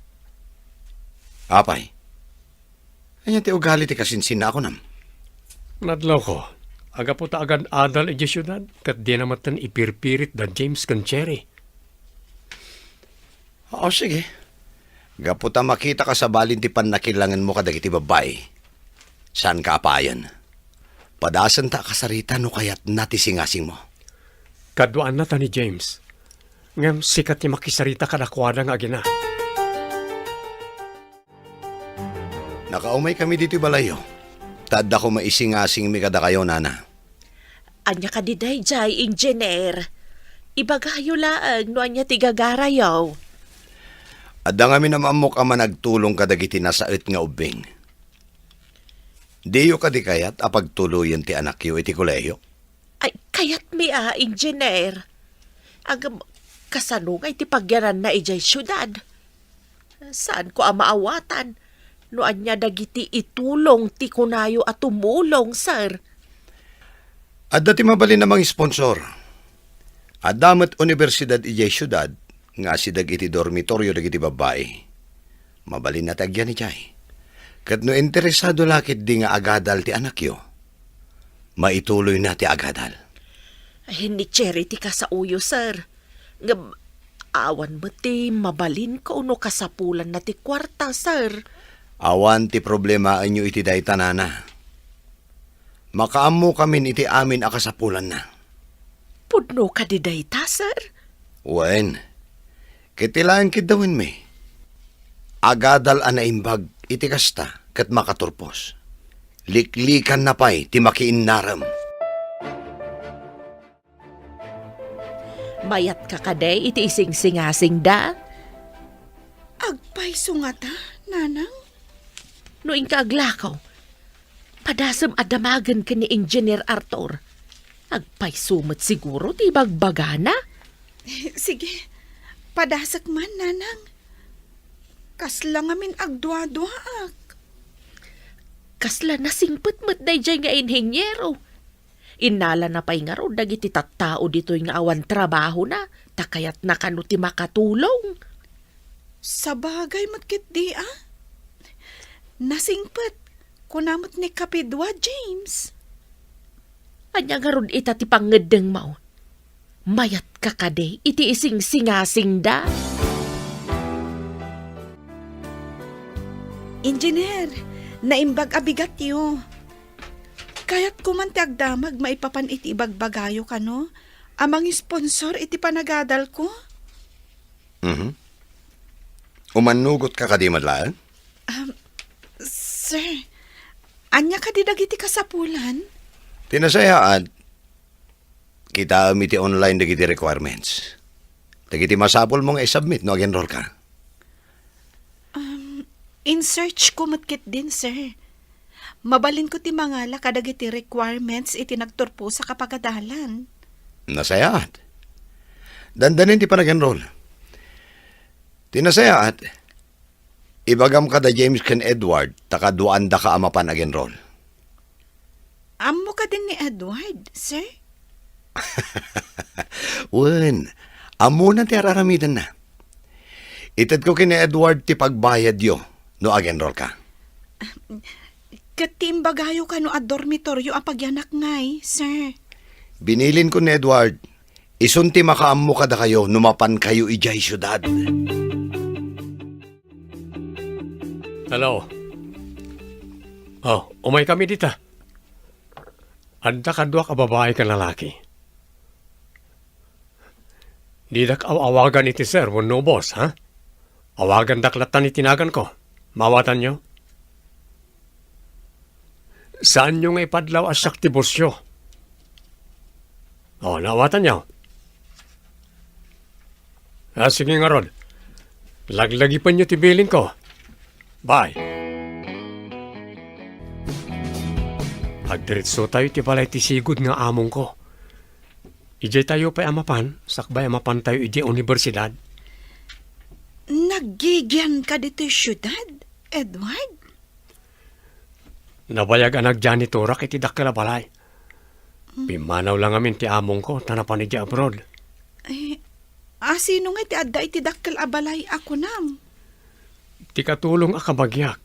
Apay, anya ti ugali ti kasinsin na ako nam. Nadlaw ko. Aga po ta agad adal iti syudad. Kat di namatan ipirpirit da James ken Cherry. Oo, sige. Gaputa makita ka sa balin ti panakilangan mo kadagiti babae. Saan ka apayan? Padasan ta kasarita no kayat nati singasing mo. Kaduan na ta ni James. Ngam sikat ni makisarita kadakwada nga gina. Nakaumay kami dito balayo. Tadda ko maisingasing mi kada kayo, nana. Anya ka di day jay, engineer. Ibagayo laang no anya tigagarayaw. Adda nga minamamok ama nagtulong kadagiti nasaet nga ubing. Diyo ka di kayat apagtuluyan ti anak yo iti koleyo? Ay, kayat mi engineer. Agam, kasanungay ti pagyanan na ijay syudad. Saan ko maawatan? No anya dagiti itulong ti kunayo at tumulong, sir. Adda ti mabalin namang sponsor. Adamat universidad ijay syudad nga sidag iti dormitoryo dagiti babae. Mabalin na tagyan ni Jay. Kat no interesado lakit di nga agadal ti anak yo, maituloy na ti agadal. Hindi charity ka sa uyo, sir. Ngam, awan mo ti mabalin ko no kasapulan na ti kwarta, sir. Awan ti problema anyo iti daytanana. Makaammo kami iti amin akasapulan na. Pudno ka di dayta, sir. Wen, kitilaan kidawin mi. Agadal anaimbag iti kasta kat makaturpos. Liklikan na pa'y ti makiinnaram. Mayat ka kaday iti ising-singasing da. Agpay sungata, nanang. No ka aglakaw, padasam adamagan ka ni Engineer Arthur. Agpay sumot siguro ti bagbagana. Sige, padasak man, nanang. Kasla ngamin agdwa-dwaak. Kasla nasingpet mo't dayjay nga inhenyero. Inala na pa'y nga ro, dagiti tattao dito'y nga awan trabaho na, takayat na kano ti makatulong. Sa bagay matkit di, ah. Nasingpet, kunamot ni Kapidwa, James. Anya nga ron ita ti pangedeng mo. Mayat ka kade, iti ising singasing da. Engineer, naimbag abigat yo. Kaya't kumanti agdamag maipapan iti ibagbagayo ka, no? Amang sponsor iti panagadal ko. Umanugot ka kadi madlaan? Sir, anya ka di dagiti kasapulan? Tinasayaan, kita iti online dagiti requirements. Dagiti masapol mong i-submit noag-enroll ka. In search ko matkit din, sir. Mabalin ko ti mangala kadagiti requirements iti nagturpo sa kapagadalan. Nasayaat. Dandanin ti pa nag-enroll. Tinasayaat. Ibagam ka da James ken Edward, takaduan da ka amapan nag-enroll. Amo ka din ni Edward, sir? Wen, amo na ti araramidan na. Itad ko kini Edward ti pagbayad yo, no ag-enroll ka. Katimbagayo ka no at dormitoryo ang pagyanak ngay, sir. Binilin ko ni Edward, isunti makaammo kada kayo, numapan kayo ijay syudad. Hello. Oh, umay kami dita. Anda kadwa ka babae ka lalaki. Di dak awagan iti sir, no boss, ha? Awagan daklatan itinagan ko. Mawatan nyo? Saan nyo nga ipadlaw asak ti bosyo? Oh, nawatan nyo. Sige nga Rod. Laglagi pa nyo ti bilin ko. Bye. Agdiritso tayo ti balay ti sigud nga among ko. Ijay tayo pa amapan, sakbay amapan tayo ijay universidad. Nagigyan ka dito syudad, Edward? Nabayag anag janitorak iti dakkel a balay. Pimanaw lang amin ti among ko, tanapan iti abroad. Sino nga iti adda iti dakkel abalay ako nam? Ti katulong a kabagyak.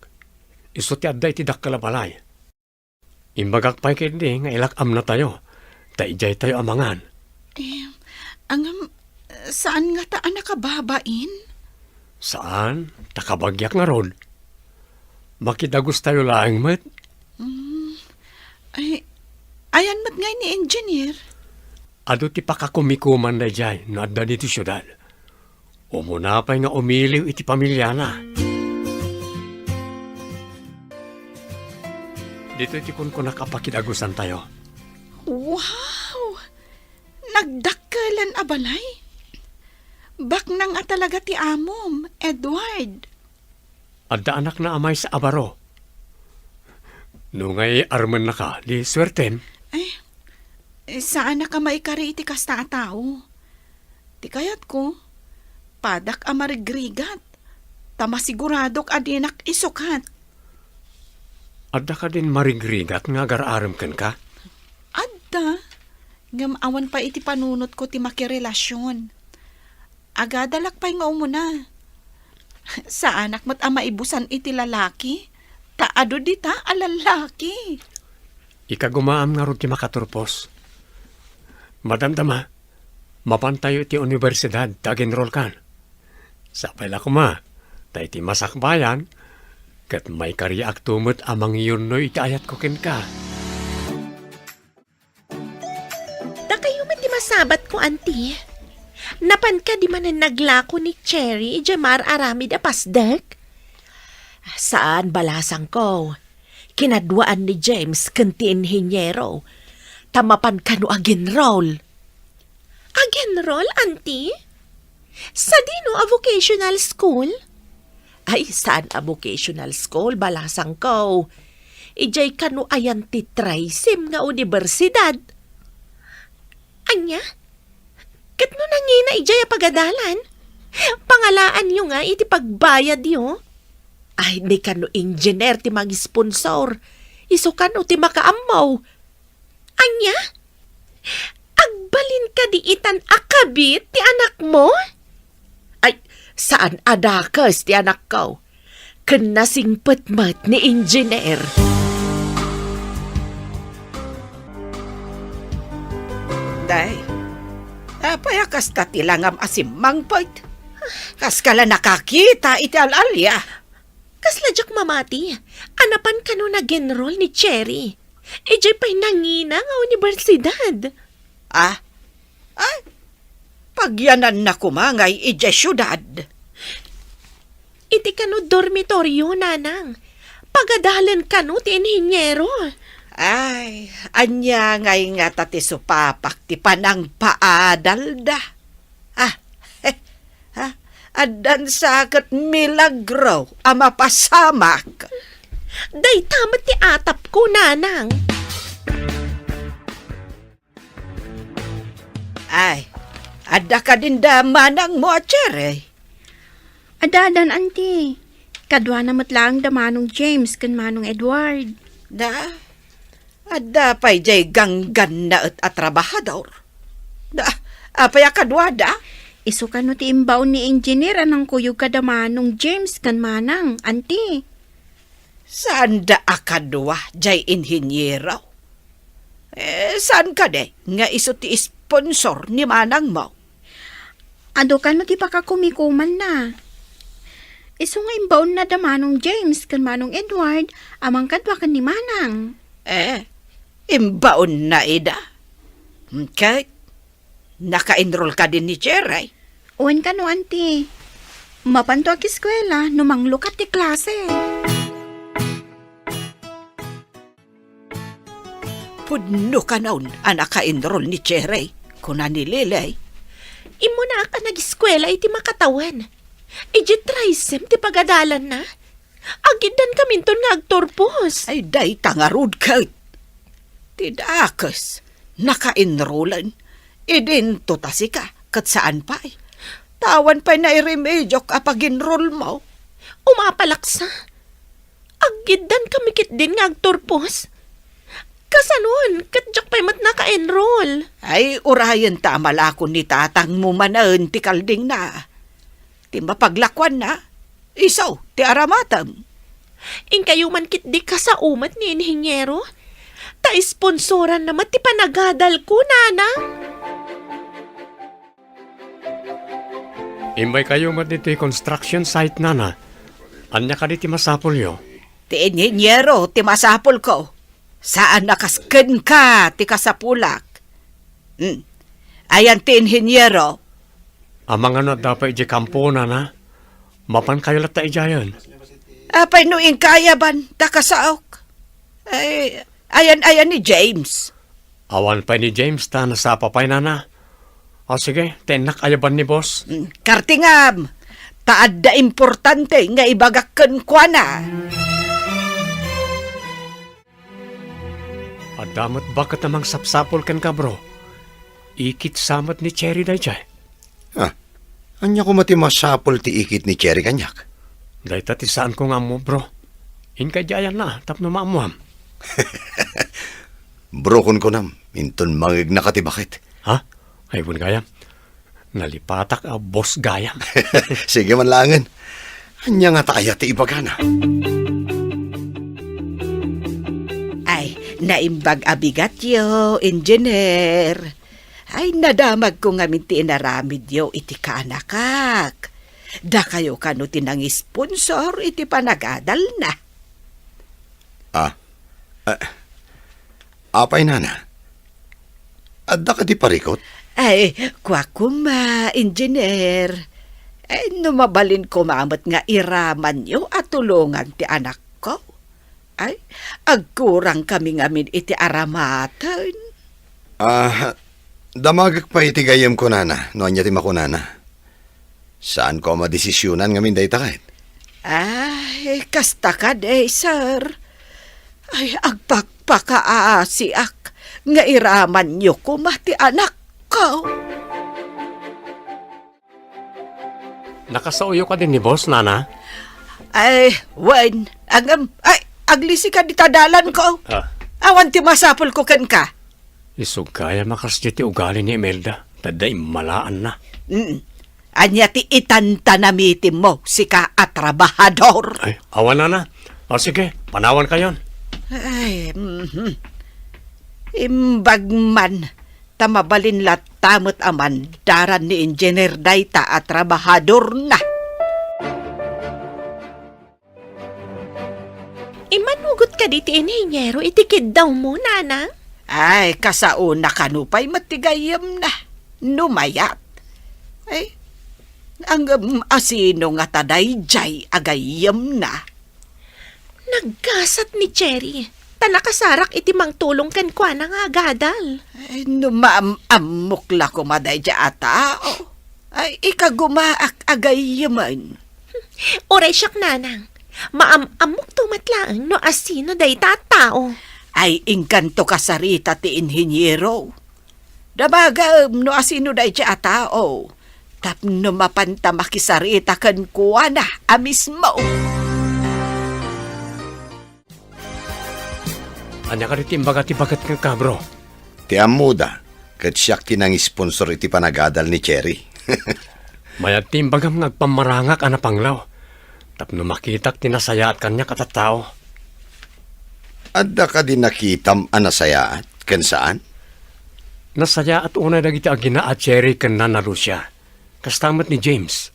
Iso ti adda iti dakkel a balay. Imbagak pa'y kindi nga ilakam na tayo. Ta ijay tayo amangan. Saan nga taan nakababain? Saan? Takabagyak nga rod. Makidagos tayo laeng met. Ayan mat ngay ni engineer. Ado ti pakakumikuman na jay no adda dito syudad. Umunapay nga umiliw iti pamilya na. Dito iti kun nakapakidagusan tayo. Wow! Nagdakkelan abalay? Bak nang talaga ti amom, Edward. Adda anak na amay sa abaro. Nungay arman na ka, di swerten. Saan na ka maikari iti kasta a tao? Ti kayat ko, padak a marigrigat. Tamasiguradok adinak isukat. Adda ka din marigrigat nga agararam ken ka. Adda, ngam awan pa iti panunot ko ti makirelasyon. Agadalak pa'y nga umuna. Sa anak mo't maibusan iti lalaki, taado dita a lalaki. Ikagumaam nga ron ti makaturpos. Madamdama, mapantayo iti universidad, tag-enroll kan. Sapay la kuma, tayo iti masakbayan, kat may kariak tumot amang iyon no iti ayat ko ken ka. Da kayo man di masabat ko, auntie. Napan ka di man naglako ni Cherry, Jamar Aramid apasdek? Saan balasang ko? Kinadwaan ni James kanti inhinyero. Tamapan ka no agenroll. Agenroll, auntie? Sa dino a vocational school? Ay, saan a vocational school, balasang ko? Ijay ka no ayan titraysim nga universidad. Anya? Kat no nangina ijay a pagadalan? Pangalaan nyo nga iti pagbayad yo. Ay, di ka no engineer ti mag-sponsor. Iso ka no ti makaamaw. Anya? Agbalin ka di itan akabit ti anak mo? Ay, saan adakas ti anak ko? Kanasing patmat ni engineer. Day, payakas ka tilangam asimang poit. Kas kala nakakita iti alalya. Kasladyak mamati, anapan ka no nag-enroll ni Cherry. Ejay pa'y nangina nga universidad. Pagyanan na kumangay iti syudad. Iti ka no dormitoryo, nanang. Pagadalan ka no ti inhinyero. Ay, anya ngay nga tati supapak ti panang paadalda. Adan sakat milagro ama pasamak. Day tamat ti atap ko, nanang. Ay, ada ka din da manang mo, Cherry. Adadan, auntie. Kadwa na matlaang da manong James kan manong Edward. Da, ada pa'y jay ganggan na at trabahador. Da, apay akadwada? Iso ka no ti imbaw ni engineer anang kuyog kada manong James kan manang, auntie. Saan da akadwa jay inhinyero? Saan ka de nga iso ti sponsor ni manang mo? Ado ka no ti pakakumikuman na. Iso nga imbaw na da manong James kan manong Edward, amang kadwa kan ni manang. Imbaon na ida. Okay. Naka-enroll ka din ni Cherry. Uwan ka no, auntie. Mapanto ak eskwela, numanglukat ti klase. Pudno ka naun ang naka-enroll ni Cherry. Kuna ni Lilay. Imo na ka nag-eskwela iti makatawan. Iji trisem ti pagadalan na. Agidan kaminton nga agtorpos. Ay day tangarud ka. Tidakas. Naka-enrollan. Idinto tasi ka. Kat saan pa eh. Tawan pa na i-remedyo kapag enroll mo. Umapalaksa. Agidan kamikit din nga agtorpos. Kasanon, katjak pa'y mat naka-enroll. Ay, urayan tamala ko ni tatang mo manaon ti kalding na. Ti mapaglakwan na. Isaw, ti aramatam. Inkayo man kit di ka sa umat ni inhinyero. Ta-sponsoran naman ti panagadal ko, nana. Imbay kayo mat dito construction site, nana. Anya ka diti masapol yo? Ti inhinyero, ti masapol ko. Saan nakasken ka, ti kasapulak? Ayan ti inhinyero. Amang ano dapat iji kampo, nana. Mapan kayo lata ijayan. Apay no inkayaban, takasaok. Ay, ayan ni James. Awan pa ni James ta nasa papay, nana. O sige, tenak ayaban ni boss. Kartingam, taad da importante nga ibagakken kwa na. Adamot bakit namang sapsapol kan ka, bro? Ikit samat ni Cherry day jay. Anya ko mati masapol ti ikit ni Cherry kanyak. Day tati saan ko nga mo, bro? Inkay jayan na, tap na maamuam. Brokon ko nam, inton mangig na katibakit. Ha? Ay, bun gayam. Nalipatak a boss gayam. Sige man langan. Anya nga taaya ti ibagana. Ay, naimbag abigat yo, engineer. Ay, nadamag ko nga minti inaramid yo iti kaanakak. Da kayo kano tinang sponsor iti panagadal na. Apay nana. Adda ka di parikot? Ay, kwa kuma, engineer. Ay, numabalin ko mamat nga iraman yo at tulungan ti anak ko. Ay, agkurang kami ngamin iti aramatan. Damagak pa iti gayam ko nana, no anya ti makunana. Saan ko madesisyonan ngamin day takit? Ay, kasta ka day, sir. Ay, agpakpakaasiak nga iraman nyo kumati anak ko. Nakasauyo ka din ni boss, nana? Ay, wen, aglisi ka di tadalan ko. Awan ti masapol ko ken ka. Isog kaya makasya ti ugali ni Imelda. Taday malaan na. Anya ti itantanamitim mo, sika at trabahador. Ay, awan na. O sige, panawan kayon. Ay, Imbagman, tamabalin lat tamot aman, daran ni engineer dayta at trabahador na. Imanugot ka diti inhinyero, itikid daw mo, nana. Ay, kasauna kanupay matigayam na. Numayat. Ay, ang asino nga taday jay agayam na. Nagkasat ni Cherry. Tanakasarak iti mang tulong ken kwa na nga gadal. Ay, numaamukla ko maday jay atao. Ay, ikagumaak agayaman. Oray siyak, nanang. Maamamok tumatlaang no asino day tatao. Ay, ingkanto kasarita ti inhinyero. Dabagam no asino da iti a tao. Tapno mapanta makisarita kan kuwa na amismo. Anya ka rin imbagat-ibagat kang kabro. Ti amuda, kat siyak tinang sponsor iti panagadal ni Cherry. Mayat timbagam nagpamarangak ana panglaw. Tapno makitak tinasaya at kanya katatao. Adda ka din nakitam anasayaat, kan saan? Nasaya at unay dagiti agina at Cherry kan nanalo siya. Kastamat ni James.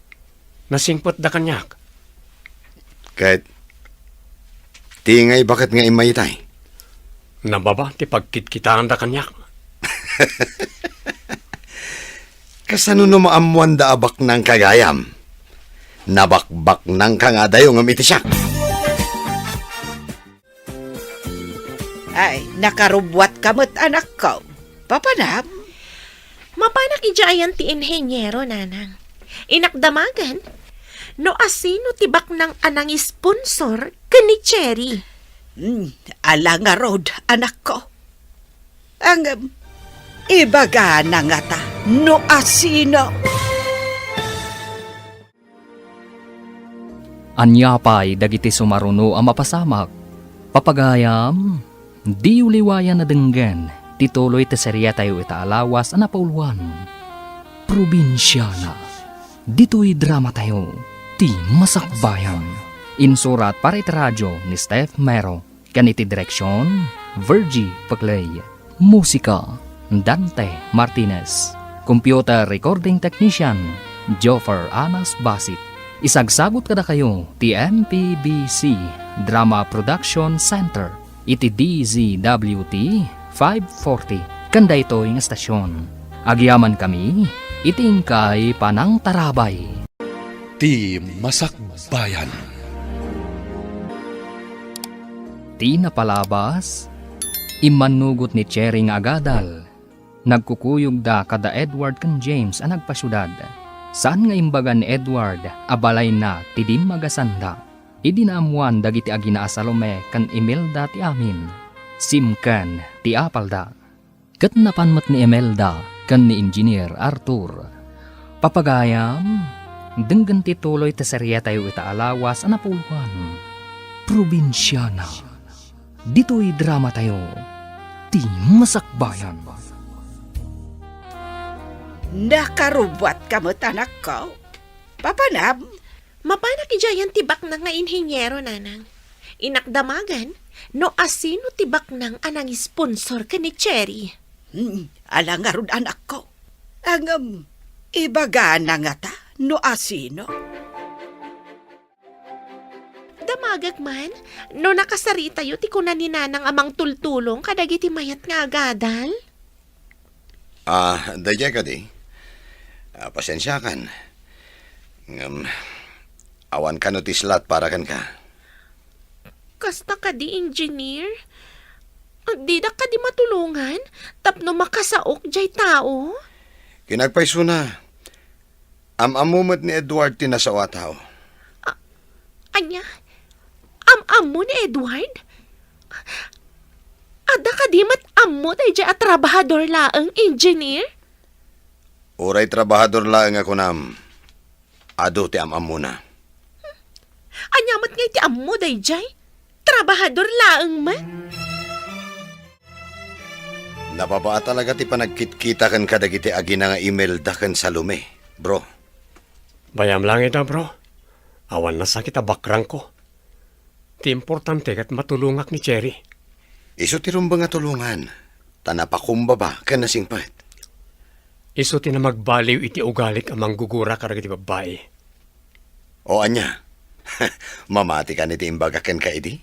Nasingpot da kanyak. Kahit, tingay bakit nga imayitay? Nababa ti pagkitkitaan da kanyak. Kasano no maamuan da abak ng kagayam? Nabakbak ng kangadayo ng mitisyak. Ay, nakarubwat kamot anak ko. Papanam? Mapanak ijayan ti inhenyero, nanang. Inakdamagan, no asino tibak ng anang sponsor kani Cherry. Ala nga rod, anak ko. Ang ibaga na nga ta, no asino. Anyapay dagiti sumaruno ang mapasamak. Papagayam, di uliwayan na denggen, tituloy te serya tayo itaalawas ang napauluan. Probinsyana, dito'y drama tayo, ti masakbayan. Insurat para iti radyo ni Steph Mero, kaniti direksyon, Virgie Paclay. Musika, Dante Martinez. Computer Recording Technician, Joffer Anas Basit. Isagsagot kada kayo ti MPBC Drama Production Center iti DZWT 540 kanda ito yung estasyon. Agyaman kami iting kay Panang Tarabay. Ti Masakbayan. Ti napalabas, imanugot ni Cherry nga agadal. Nagkukuyog da kada Edward kan James ang nagpasyudad. Saan nga imbaga ni Edward, abalay na tidim magasanda. Idinaamuan dagiti agina Salome kan Imelda ti amin. Simkan ti apalda. Kat napanmat ni Imelda kan ni Engineer Arthur. Papagayam, denggan ti tuloy ti serya tayo itaalawas ang napuluan. Probinsyana, dito'y drama tayo, ti masakbayan. Nakarubwat kamot anak ko. Papanam? Mapanak ijayan tibak ng nga inhenyero, nanang. Inakdamagan, no asino tibak ng anang sponsor kani Cherry. Ala nga rod anak ko. Ang ibaga na nga ta, no asino. Damagag man, no nakasari tayo ti kunan ni nanang amang tultulong kadagiti mayat nga agadal. Dadya ka di. Pasensya kan. Awan ka no tislat para kan ka. Kasta ka di engineer? Di da ka di matulungan? Tapno makasaok jay tao? Kinagpaiso na. Amumot ni Edward tinasawa tao. Anya? Mo ni Edward? Ada ka di mat-ammo day jay at trabahador laang engineer? Uray trabahador lang ako nam. Ado ti muna. Anyamat ngay ti ammo day jay? Trabahador laang man? Napapaa talaga ti panagkitkita kan kadagiti agina nga email da kan Salome, bro. Bayam lang ito, bro. Awan na sakit abakrang ko. Ti importante kat matulungak ni Cherry. Iso ti rumba nga tulungan. Tanapakumbaba kan nasingpat. Iso ti na magbaliw iti ugalik amang gugura karag iti babae. O anya, mamati ka niti imbaga ken ka idi?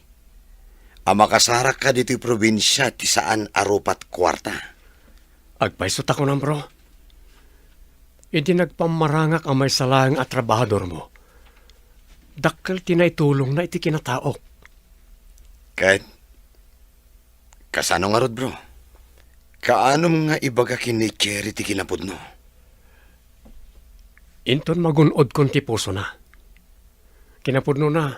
Amakasarak ka dito'y probinsya ti saan arupat kwarta. Agpaisot ako ng bro. Idi nagpamarangak ang may salang at trabahador mo. Dakkel tinaitulong na iti kinataok. Kahit, kasano nga rod bro? Kaanom nga ibaga kini Cherry ti kinapudno? Inton magunod kon ti puso na. Kinapudno na.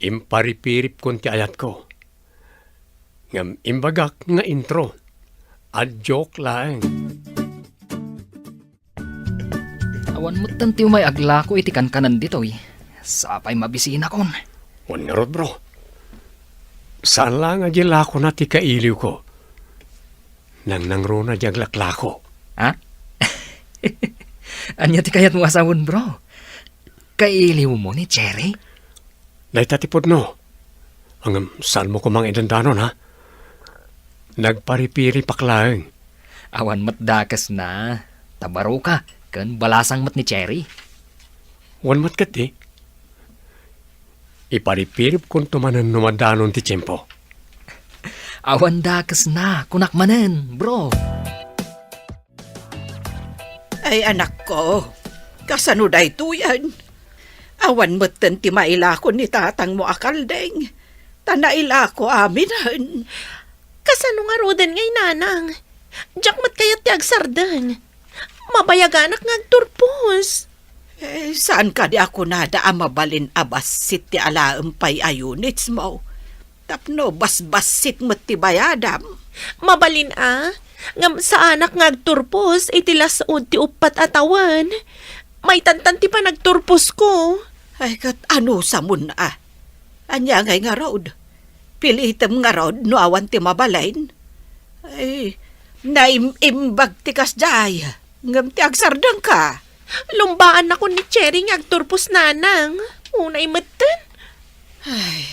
Imparipirip kon ti ayat ko. Ngam imbagak nga intro. A joke lang. Awan mo tanti may agla ko iti kankanan dito eh. Sapay mabisina kon. Wan nga rod, bro. Saan lang agila ko na ti kailiw ko? Nang nangro na jaglakla ko. Ha? Anya ti kayat mo asawon bro? Kailiw mo ni Cherry? Naitatipod no. Ang saan mo kumang idandanon, ha? Nagparipiri paklaeng. Awan matdakas na. Tabaro ka. Kan balasang mat ni Cherry. Wan matkat eh. Iparipirip kung tumanan numadanon ti tiyempo. Awan dakas na. Kunak manen, bro. Ay anak ko, kasano da ito yan? Awan mo't ti maila ko ni tatang mo akaldeng. Tanaila ko aminan. Kasano nga roden ngay nanang? Diyak mat kayat ti agsardan. Mabayaganak nga agturpos. Saan ka di ako nada mabalin abas sit ti alaampay ayunits mo? Tapno basbasit mo ti bayadam. Mabalin ngam sa anak nga agturpos, itilas ti upat atawan. May tantan ti pa nagturpos ko. Ay kat ano sa mun Anya ngay nga road. Pilitem nga road no awan ti mabalain. Ay, naimimbag ti kasjay. Ngam ti agsardang ka. Lumbaan ako ni Cherry nga agturpos nanang. Unay matan. Ay,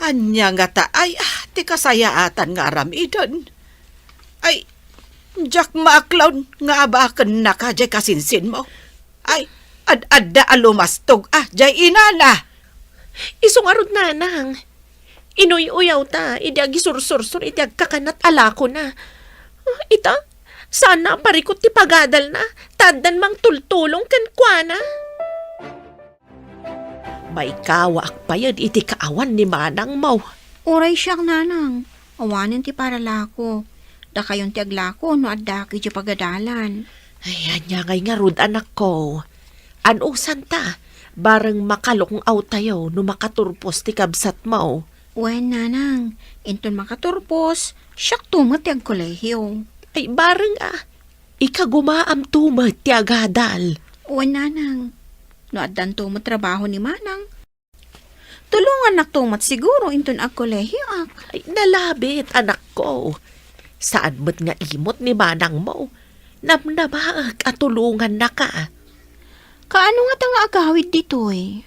anya nga ta ay ti kasayaatan nga aramidan. Ay, Jack maaklaw nga abakan na ka jay kasinsin mo. Ay, ad-adda alumastog jay inana. Isungarod nanang. Inuy-uyaw ta, idi agisursur-sur, idi agkakanat alako na. Ita, sana parikot ti pagadal na, tadan mang tultulong kankwana. May kawak pa yun, iti kaawan ni manang mo. Uray siyak nanang. Awanin ti para lako. Da kayon ti aglako no adda ki ti pagadalan. Ay, anya ngay nga rud anak ko. Anusan ta, bareng makalong aw tayo no makaturpos ti kabsat mo. Wen nanang, inton makaturpos, siyak tumat ti agkolehiyo. Ay, bareng ikagumaam tumat ti agadal. Wen nanang, no addan tumat trabaho ni manang. Tulungan nak tumat siguro inton agkolehiyo ak. Ay, nalabit anak ko. Saan mo't nga imot ni manang mo? Namnamaag at tulungan na ka. Kaano nga tanga agawid dito eh?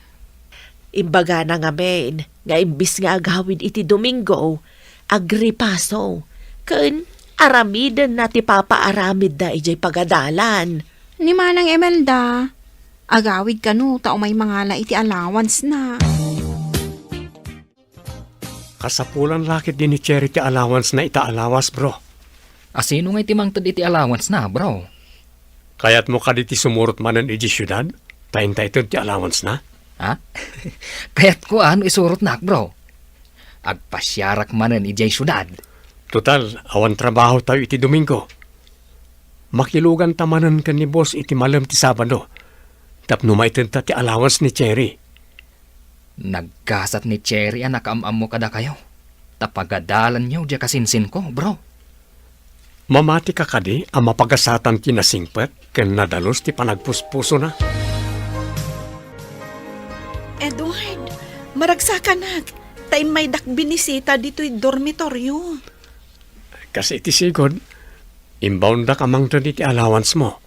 Imbaga na nga men, nga imbis nga agawid iti Domingo, agripaso. Kun aramiden na ti papaaramid da ijay pagadalan. Ni manang Emelda, agawid ka no, tao may mangala iti allowance na. Kasapulan lakit din ni Cherry ti allowance na itaalawas, bro. Asino nga itimangtad iti allowance na, bro? Kaya't mo ka diti sumurot manan iji syudad? Tayin-tayin ti allowance na? Ha? Kaya't ko ano isurot na, bro? Agpasyarak manan ijay syudad. Total, awan trabaho tayo iti Domingo. Makilugan tamanan ka ni boss iti malam ti Sabado. Tapno maitenta ti allowance ni Cherry. Nagkasat ni Cherry anak am-am mo kada kayo. Tapagadalan niyo diya kasinsin ko, bro. Mamati ka kadi ang mapagasatan kinasingpet ken nadalos ti panagpuspuso na. Edward, maragsakanag. Tayo may dakbinisita dito'y dormitoryo. Kasi iti sigod, inbound na kamang to iti allowance mo.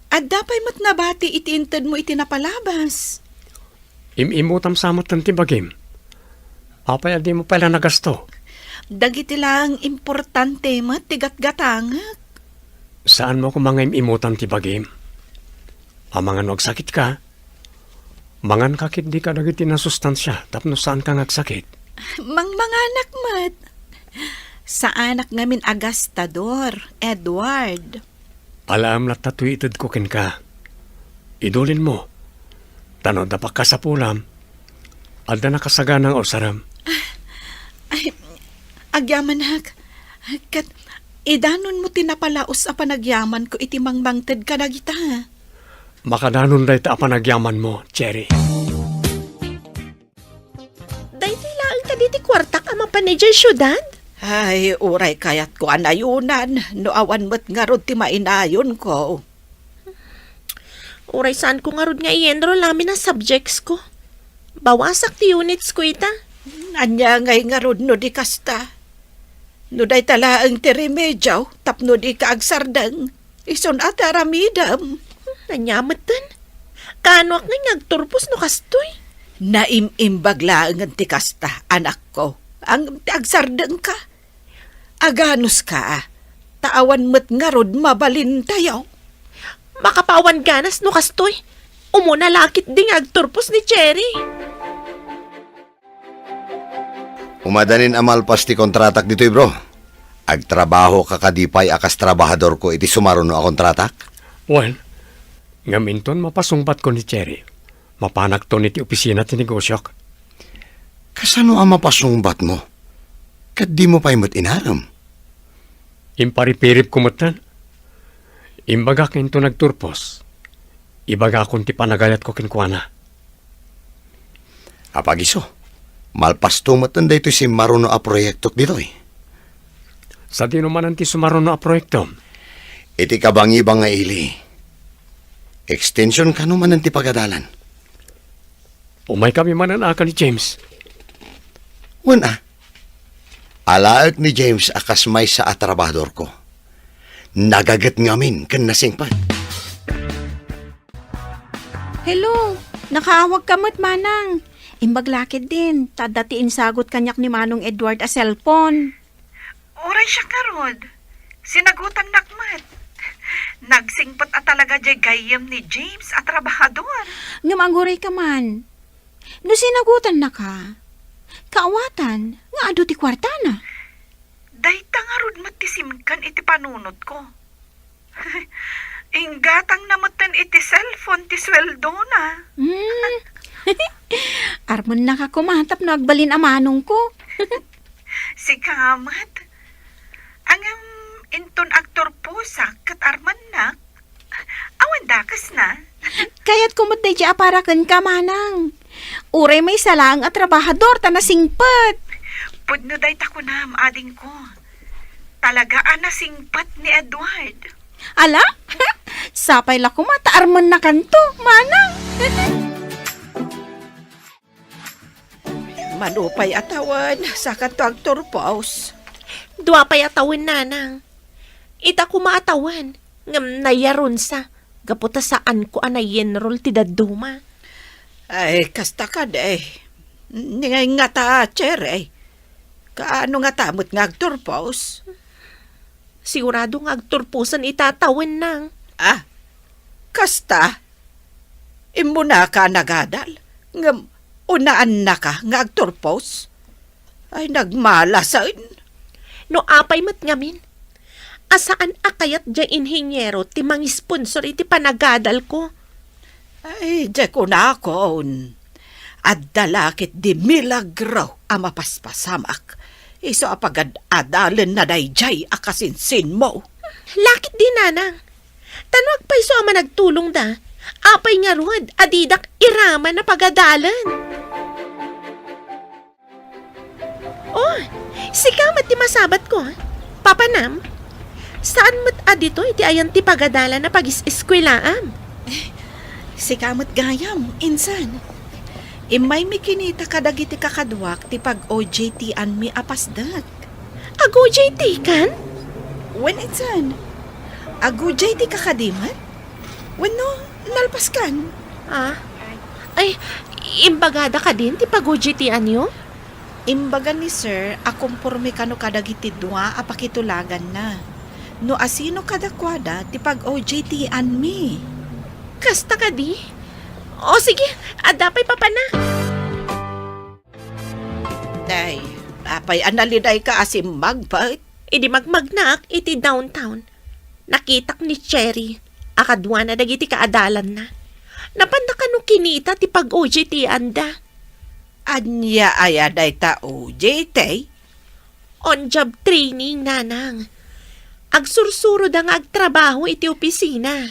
At dapay mat nabati iti inted mo iti napalabas. Imimutam samot ng tibagim. Apay di mo pala nagasto. Dagiti lang importante mat tigat-gatangak. Saan mo kung mga imimutam tibagim? Amangan nagsakit ka. Mangan kakit di ka dagiti na sustansya tapno saan ka nagsakit. Mga anak mat. Sa anak ngamin agastador, Edward. Alam na tatuitid ko ken ka. Idulin mo. Tanod na pa ka sa pulam. Alda na kasaganang osaram. Ay, agyaman hak. Kat, idanon mo tinapalaos a panagyaman ko iti mangmangted ka na kita. Makadanon da ita panagyaman mo, Cherry. Dahil lang ka diti kwartak ama pa ni dyan syudad? Ay, uray kayat ko anayunan. No awan mo't nga rod ti mainayon ko. Uray saan ko nga rod nga i-enroll namin ang subjects ko. Bawasak ti units ko ita. Anya ngay nga rod no di kasta. No day talaang ti remedyaw, tapno di kaagsardang. Ison at aramidam. Nanyamat din. Kanuak nga ngagturpos no kastoy. Naimimbaglaang ang ti kasta, anak ko. Ang agsardang ka. Aganos ka, taawan mo't nga rod mabalin tayo. Makapawan ganas no kastoy. Umuna lakit ding agturpos ni Cherry. Umadanin amalpas ti kontratak dito'y bro. Agtrabaho ka kadipay akas trabahador ko iti sumaruno a kontratak. Wen, ngaminton mapasungbat ko ni Cherry. Mapanak to ni ti opisina ti negosyok. Kasano ang mapasungbat mo? Kat di mo pa'y mo't inaram. Imparipirip kumutan. Imbaga kinto nagturpos. Ibaga akong ti panagayat ko kinkwana. Apagiso, malpas tumatan da ito si maruno a proyektok dito'y. Sa di naman ang ti sumaron na proyekto. Iti kabangi-bang nga ili. Extension ka naman ang ti pagadalan. Umay kami mananaka ni James. Una, alaag ni James akas may sa atrabador ko. Nagagat ngamin kan nasingpan. Hello, nakaawag ka mo't manang. Imbaglakid din, tadatiin sagot kanyak ni Manong Edward a cellphone. Oray siya karod. Sinagutan nakmat. Nagsingpot at talaga jay gayam ni James at trabahador. Ngamaguray ka man. No sinagutan na ka. Kaawatan, nga ado ti kwartana. Dayta nga rod matisimkan iti panunot ko. Inggatang namutan iti cellphone ti sweldo na. Armon na ka kumatap na agbalin amanong ko. Si Kamat. Angam inton aktor po sa katarman na. Awan dakas na. Kaya't kumot day di aparakan ka manang. Uray may salang at trabahador ta nasingpat. Pudno day takunam ading ko. Talaga anasingpat ni Edward. Ala? Sapay la kumata armon na kanto, manang. Manupay atawan sa kanto aktor pause. Dua pa yatawin nanang. Ita ko maatawan. Ngam nayaron sa. Gaputa saan ko anay-enroll ti daduma. Ay, kasta ka de. Ningay nga ta, Cherry. Kaano nga tamot nga aktor pause? Sigurado nga agturpusan itatawin nang. Ah, kasta? Imo na ka nagadal? Ngam, unaan na ka nga aktor pause? Ay, nagmalasan. No apay mat ngamin. Asaan akayat dya inhinyero ti mang sponsor iti panagadal ko. Ay, di ko na akon. At dalakit di milagro ang mapaspasamak. Iso apagad adalin na dayjay akasinsin mo. Lakit di nanang. Tanwag pa iso ama nagtulong da. Apay nga ruad, adidak iraman na pagadalan. Oh, si Kamat ti masabat ko. Papanam, saan mo't adito iti ayan ti pagadala na pag-iskwilaam? Si Kamot gayam, insan. Imay mi kinita kadagiti kakadwak ti pag-OJT-an mi apasdak. Ag-OJT kan? When insan? Ag-OJT kakadimat? When no, nalpas kan? Ah, ay, imbagada ka din ti pag-OJT-an nyo? Imbaga ni sir, akumporme kano kadagiti dua apakitulagan na. No asino kadakwada ti pag-OJT-an mi. Kasta ka di? O sige, adapay pa na. Day, apay analiday ka asim magpat. Idi magmagnak iti downtown. Nakitak ni Cherry. Akadwa na dagiti kaadalan na. Napanda ka nung kinita ti pag-OJT anda. Anya ayaday ta OJT? On-job training, nanang. Agsursuro da nga agtrabaho iti opisina.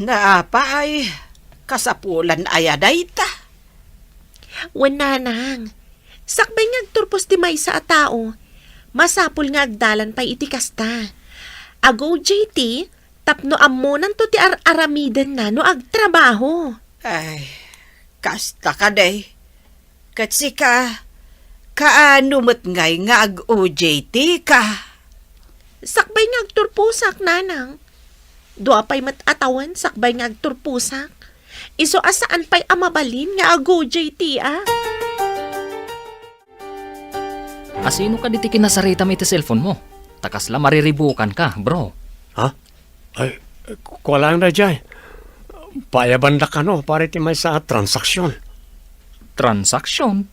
Naapa ay kasapulan ayaday ta. Wen nanang. Sakbay nga agturpos ti maysa a tao. Masapul nga agdalan pa iti kasta. Ag-OJT, Tapno amunan to ti aramiden na no agtrabaho. Ay, kasta ka day. Katsi kaano mo't ngay nga ag-OJT ka. Sakbay nga agturpusak, nanang. Dua pa'y matatawan, sakbay nga agturpusak. Iso asaan pa'y amabalin nga ago JT, ah? Asino ka diti kinasarita mo iti cellphone mo? Takas la mariribukan ka, bro. Ha? Ay, kuwalang na dyan. Payaban na ka no, para ti may sa transaksyon. Transaksyon?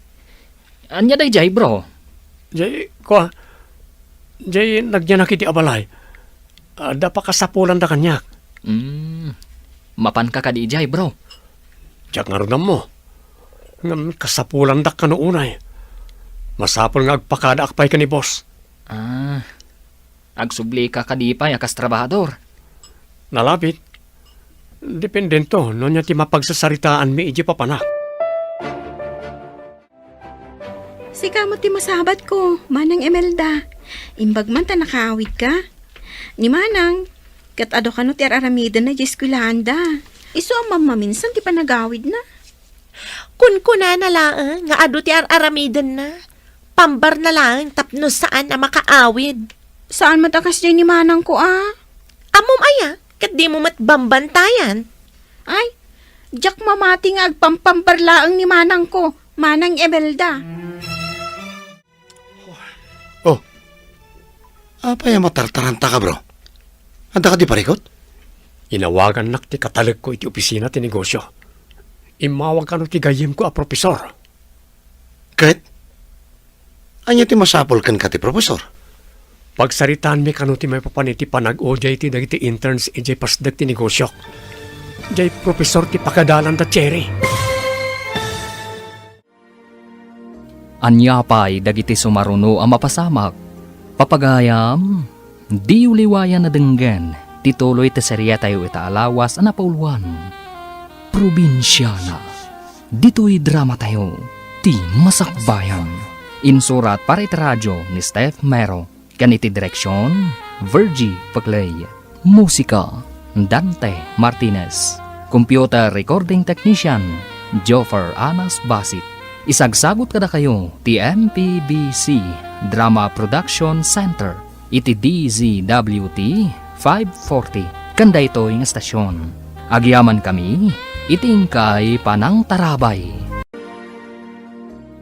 Anya day jay, bro? Jay, nagyan na kiti abalay. Da pa kasapulan da kanyak. Mapan ka di jay, bro. Diyak nga rin mo. Ngam kasapulan da ka noonay. Masapol nga agpakada akpay ka ni boss. Agsubli ka kadipay akas trabahador. Nalapit. Dependento, no niya ti mapagsasaritaan mi iji papanak. Sika mo ti masabat ko, Manang Imelda. Imbag man ta nakaawid ka. Ni Manang, kat ado ka no ti aramida na jeskulanda. Iso ang mamaminsan ti panagawid na. Kun-kuna na lang, nga ado ti aramiden na. Pambar na lang, tapno saan na makaawid. Saan matakas dyan ni Manang ko Amom aya, kat di mo matbambantayan. Ay, jak mamati nga agpampambarlaang ni Manang ko, Manang Imelda. Oh, apay matartaranta ka, bro. Anda ka di parikot? Inawagan nak ti katalag ko iti opisina ti negosyo. Imawag ka no ti gayem ko a profesor. Kahit, anya ti masapol kan ka ti profesor? Pagsaritaan mi kano ti may papaniti panag-OJT dagiti interns iti pasdag ti negosyo. Jay profesor ti pakadalan da cherry. Anyapay dagiti sumaruno ang mapasamak. Papagayam, di uliwayan na denggen, tituloy ti serya tayo ita alawas ang napauluan. Probinsyana, dito'y drama tayo, ti masakbayan. Insurat para iti radyo ni Steph Mero, ganiti direksyon, Virgie Paglay, musika, Dante Martinez, computer recording technician, Joffer Anas Basit. Isagsagot kada kayo ti MPBC Drama Production Center iti DZWT 540 kanda ito yung estasyon. Agyaman kami itingkay panang tarabay.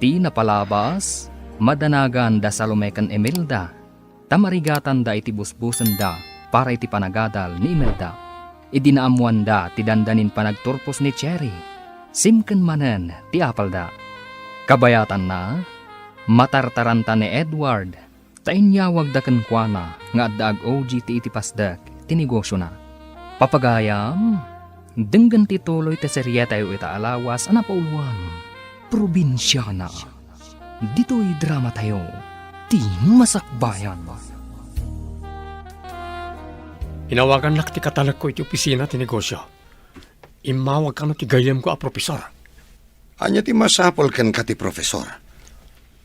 Ti napalabas madanagan da Salomekan Imelda tamarigatan da iti busbusan da para iti panagadal ni Imelda. Idinaamuan da ti dandanin panagturpos ni Cherry. Simken manen ti apal da. Kabayatan na, matartaranta ni Edward, tainyawag da kenkwana nga addaag OJT iti pasdak, tinegosyo na. Papagayam, denggan tituloy ti serya tayo ita alawas anapauluan, probinsyana. Dito'y drama tayo, ti masakbayan. Inawagan nak ti katalag ko iti opisina ti negosyo. Imawag ka no ti gayem ko a profesor. Anya ti masapol kan ka ti profesor?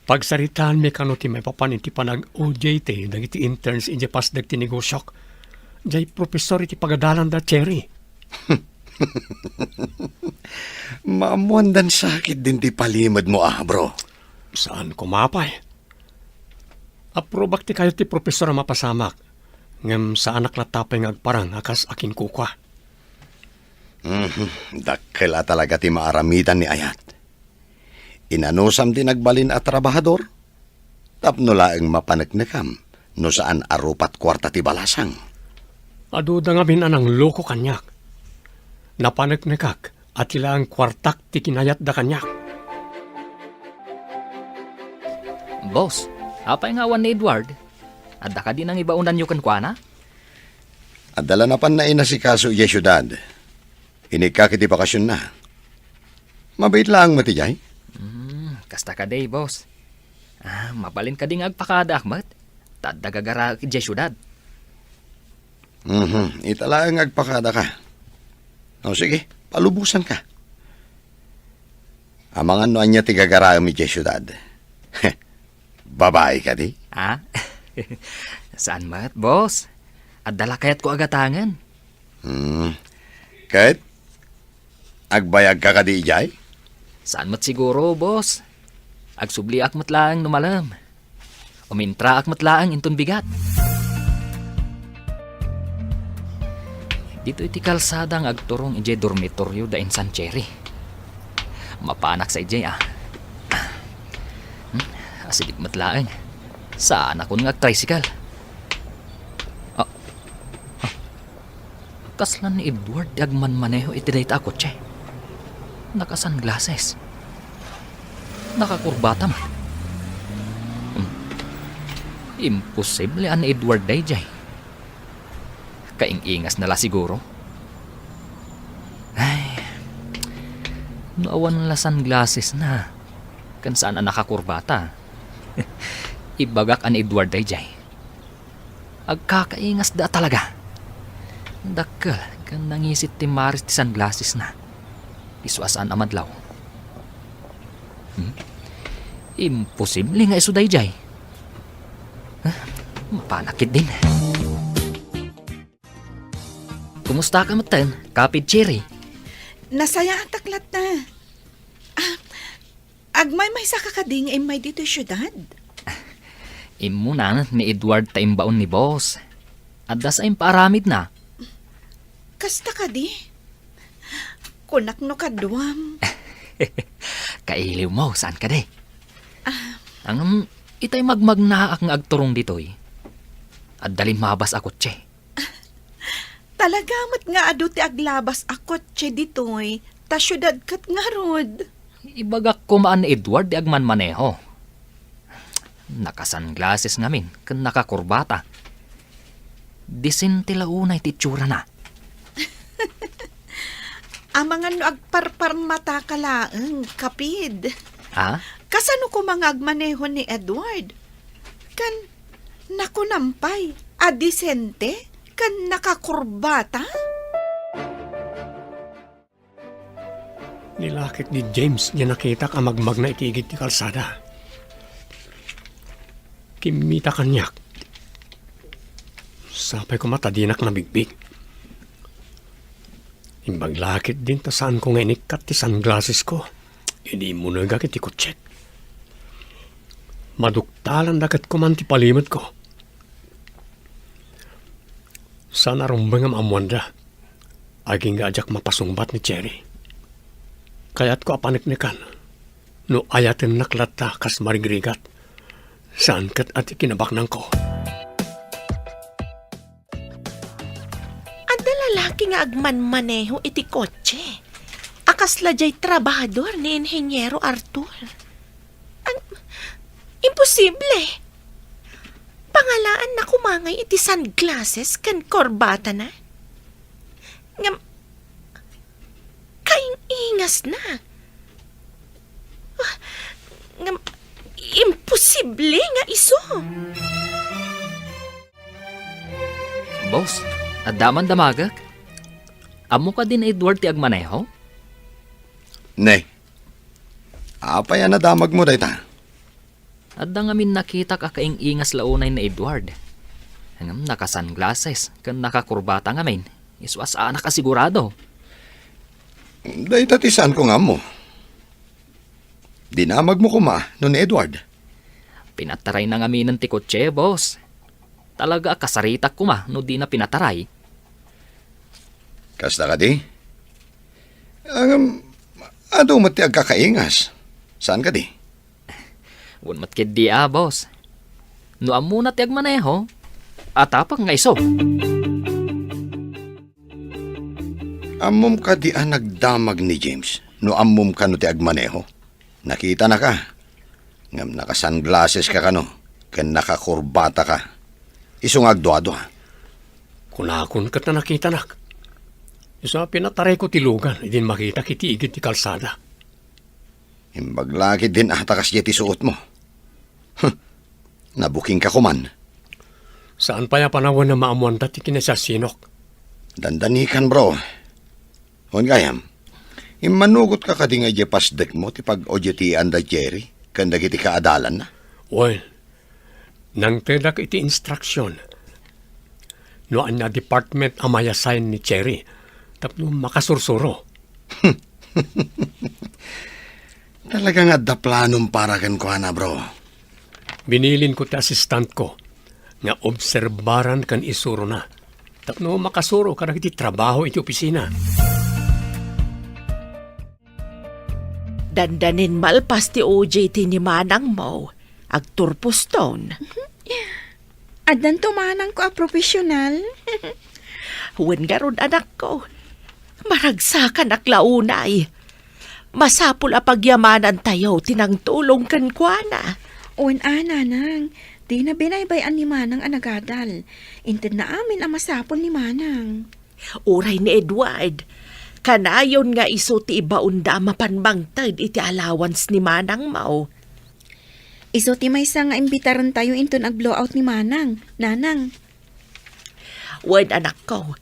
Pagsaritaan mi kano ti may papaniti panag-OJT dagiti interns iti pasdag ti negosyo. Jay profesor iti pagadalan da cherry. Maamuan dan sakit din ti palimad mo bro. Saan kumapay? Aprobak ti kayo ti profesor ang mapasamak. Ngem sa anak na tapay nga agparang akas akin kukwa. Dakkel talaga ti maaramidan ni Ayat. Inanusam ti nagbalin at trabahador. Tapno laeng mapanagnikam no saan arupat kwarta ti balasang. Aduda nga binanang loko kanyak. Napanagnikak at ilang kwartak ti kinayat da kanyak. Boss, apay nga awan ni Edward? Adda ka din ang ibaunan yung kenkwana? Adala na pan na inasikaso iya syudad. Inikak iti bakasyon na. Mabait lang matijay. Kasta ka day, boss. Mabalin ka ding agpakada, Ahmad. Tadagagara ki syudad. Itala ang agpakada ka. O sige, palubusan ka. Amangan no anya tigagara mi syudad. Babae ka di? Saan mat, boss? Adala kayat ko agatangan. Kahit agbayag ka di jay? Saan mat siguro, boss? Agsubli ak matlaang numalam. Umintra ak matlaang inton bigat. Dito iti kalsada ang agturong ije dormitoryo da in San Cherry. Mapanak sa ije asidik matlaang. Saan ako nga tricycle? Kaslan ni Edward agman maneho iti dayta ako, che. Naka-sunglasses. Nakakurbata man. Imposible an Edward dayjay. Kaing-ingas nala siguro. Ay, naawan la sunglasses na. Kan saan ang nakakurbata. Ibagak an Edward dayjay. Agkakaingas da talaga. Dakkel, kan nangisit ti Maris ti sunglasses na. Isuasaan amadlaw. Imposible nga iso dayjay. Mapanakit din. Kumusta ka matan, Kapit Cherry? Nasaya ang taklat na. Agmay may sa kakading ay may dito syudad. Imunan ni Edward taimbaon ni boss. Adda sa imparamid na. Kasta ka di? Kunak no kadwam. Kailiw mo, saan ka de? Ang itay magmagnaak nga agturong ditoy. At dalin mabas ako, che. Talagamat nga ado ti aglabas akot che ditoy. Ta syudad kat nga rod. Ibagak ko maan ni Edward di agman maneho. Naka-sunglasses ngamin, kan nakakurbata. Disin tilaunay ti tsura na. Ang mga no agparpar mata kalaang, kapid. Ha? Kasano ko mga agmaneho ni Edward? Kan nakunampay, adisente, kan nakakurbata? Nilakit ni James niya nakita ka magmag na itigit ti kalsada. Kimita kanyak. Sapay ko matadinak na bigbig. Imbaglakit din ta saan ko nga inikat ti sunglasses ko. Hindi mo na gakit ti kutsek. Maduktalan dakat ko man ti palimot ko. Sana rumbang ang amwanda. Aging gaajak mapasungbat ni Cherry. Kaya't ko apaniknikan. No ayatin naklata kas marigrigat. Saan kat at ikinabaknan ko. Ada lalaki nga agman-maneho iti kotse. Akasla jay trabahador ni Inhenyero Arthur. Imposible. Pangalaan na kumangay iti sunglasses kan korbata na. Ngam, kaing ingas na. Ngam, imposible nga iso. Boss, adaman damagak? Amo ka din Edward ti agmaneho? Ne. Apay na damag mo dayta. Adda ngamin nakita ka kaing-ingas launay na Edward. Hangam naka-sunglasses, kan nakakurbata ngamin. Iswas anak kasigurado. Dayta ti saan ko nga mo. Dinamag mo kuma no ni Edward. Pinataray na ngamin ng tikotse, boss. Talaga kasaritak kuma no di na pinataray. Kasta ka di? Ado mo ti agkakaingas. Saan ka di? Wun matkid di boss. No amuna ti agmaneho, atapak nga iso. Amom ka di nagdamag ni James. No amom ka no ti agmaneho. Nakita na ka. Ngam naka-sunglasses ka no. Kan nakakurbata ka. Isong agdo-ado ha. Kunakon kat na nakita nak. Isa pinataray ko tilugan. Idin makita kitiigit ti kalsada. Imbaglakid din takas ti suot mo. Nabuking ka kuman. Saan pa ya panawan na maamuan dati kinasasinok? Dandanikan bro. Hon gayam. Imanugot ka kading ay pasdek mo ti pag-odyutian da Jerry. Kanda kiti kaadalan na. Well, nang tedak iti instruksyon. noan na department ang mayasign ni Cherry. Tapno makasursuro. Talaga nga da planom para kan ko na bro. Binilin ko ti assistant ko nga obserbaran kan isuro na. Tapno makasuro ka iti trabaho iti opisina. Dandanin malpas ti OJT ni Manang mo, agturpuston. Adan to manang ko a profesional. Huwag garon anak ko. Maragsakan aklaunay. Masapul a pagyamanan tayo, tinang tulong kan kwa na. Uwan nanang, di na binaybayan ni manang anagadal. Inted na amin ang masapon ni manang. Uray ni Edward. Kanayon nga iso ti ibaunda mapanbangtad iti allowance ni Manang Mao. Iso ti may nga imbitaran tayo inton ag-blowout ni manang. Nanang, Wen anak ko,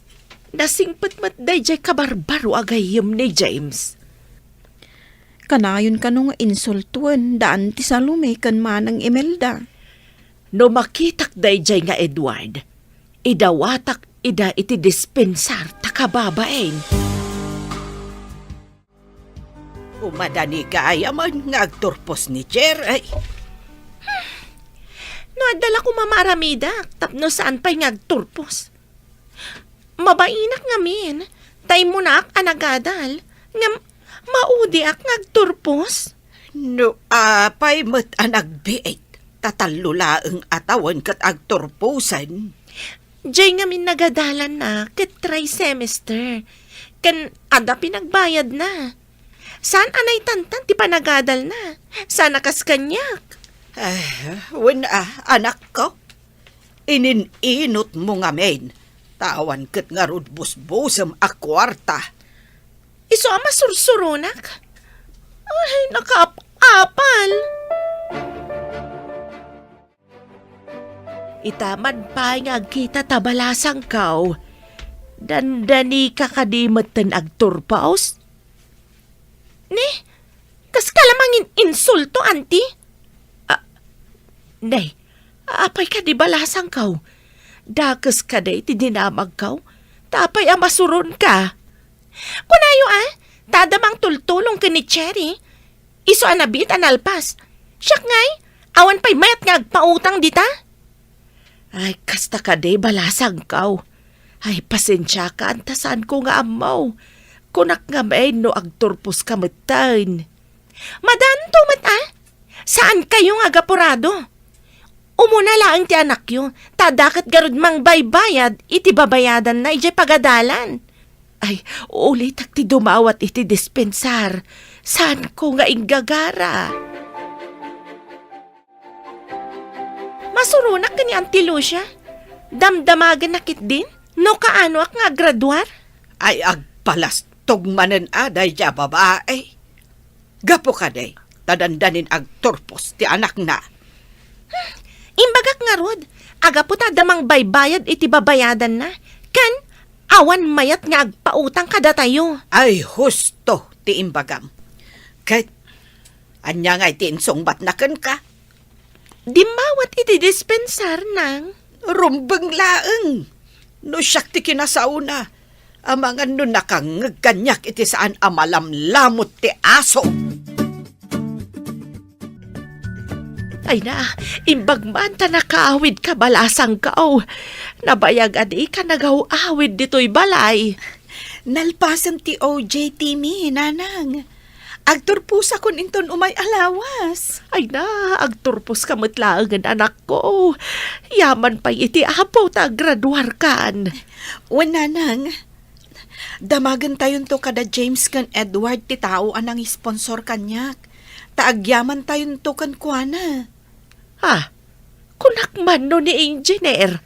nasingpet mat dayjay kabarbaro agayim ni James. kanayon ka nung insultuan daan ti Salome kan manang Imelda. No makitak dayjay nga Edward, idawatak ida iti dispensar takababaeng. Umadani ka ayaman nga agturpos ni Cherry. No adala ko mamaramida, tapno saan pa'y ngagturpos. Mabainak ngamin, tay mo na ak anagadal, nga maudi ak ngagturpos. No, apay mo't anagbiit. Tatalula ang atawan kat agturpusan. Diyay ngamin nagadalan na, kat semester. Kan ada pinagbayad na. Saan anay tantan ti panagadal na? Sana kas kanyak. Anak ko. Ininot mo nga men. Tawan kat nga rod busbusam a kwarta. Iso ama sursurunak. Ay, nakaapal. Itaman pa nga kita tabalasang kaw. Dandani ka kadimatan agturpaos. Ne, kas kalamangin insulto, auntie? Nay, apay ka di balasang kaw. Dakas ka day ti dinamag kaw. Tapay amasuron ka. Kunayo tadamang tultulong ka ni Cherry. Iso anabit analpas. Siyak ngay, awan pa'y mayat nga agpautang dita. Ay, kasta ka day balasang kaw. Ay, pasensya ka, antasan ko nga amaw. Kunak nga may no agturpos kamatan. Madan tumat Saan kayo nga agapurado? Umuna lang ti anak yo, tadakat garud mang baybayad, iti babayadan na iti pagadalan. Ay, ulit ak ti dumawat iti dispensar. Saan ko nga inggagara? Masurunak ka ni Auntie Lucia? Damdamagan nakit din? No kaano ak nga graduar? Ay agpalastog manen aday ja babae. Gapo ka day, tadandanin agturpos ti anak na. Imbagak nga rod, aga po damang baybayad iti babayadan na. Kan, awan mayat nga agpautang kada tayo. Ay husto ti imbagam. Kahit anya nga iti insungbat na kan ka. Dimawat iti dispensar nang. Rumbang laeng. No siyak ti kinasauna. Amangan no nakangganyak iti saan amalamlamot ti aso. Ay na, imbag man ta nakaawid ka balasang kao. Nabayag adi ka nagaw-awid dito'y balay. Nalpasan ti OJT mi, nanang. Agturpusa kon inton umay alawas. Ay na, agturpos ka matlaangan anak ko. Yaman pa iti apaw ta graduar kan. Nanang, damagan tayon to kada James kan Edward ti tao anang sponsor kanyak. Taagyaman tayon to kan kuana. Ha? Kunak man no ni engineer.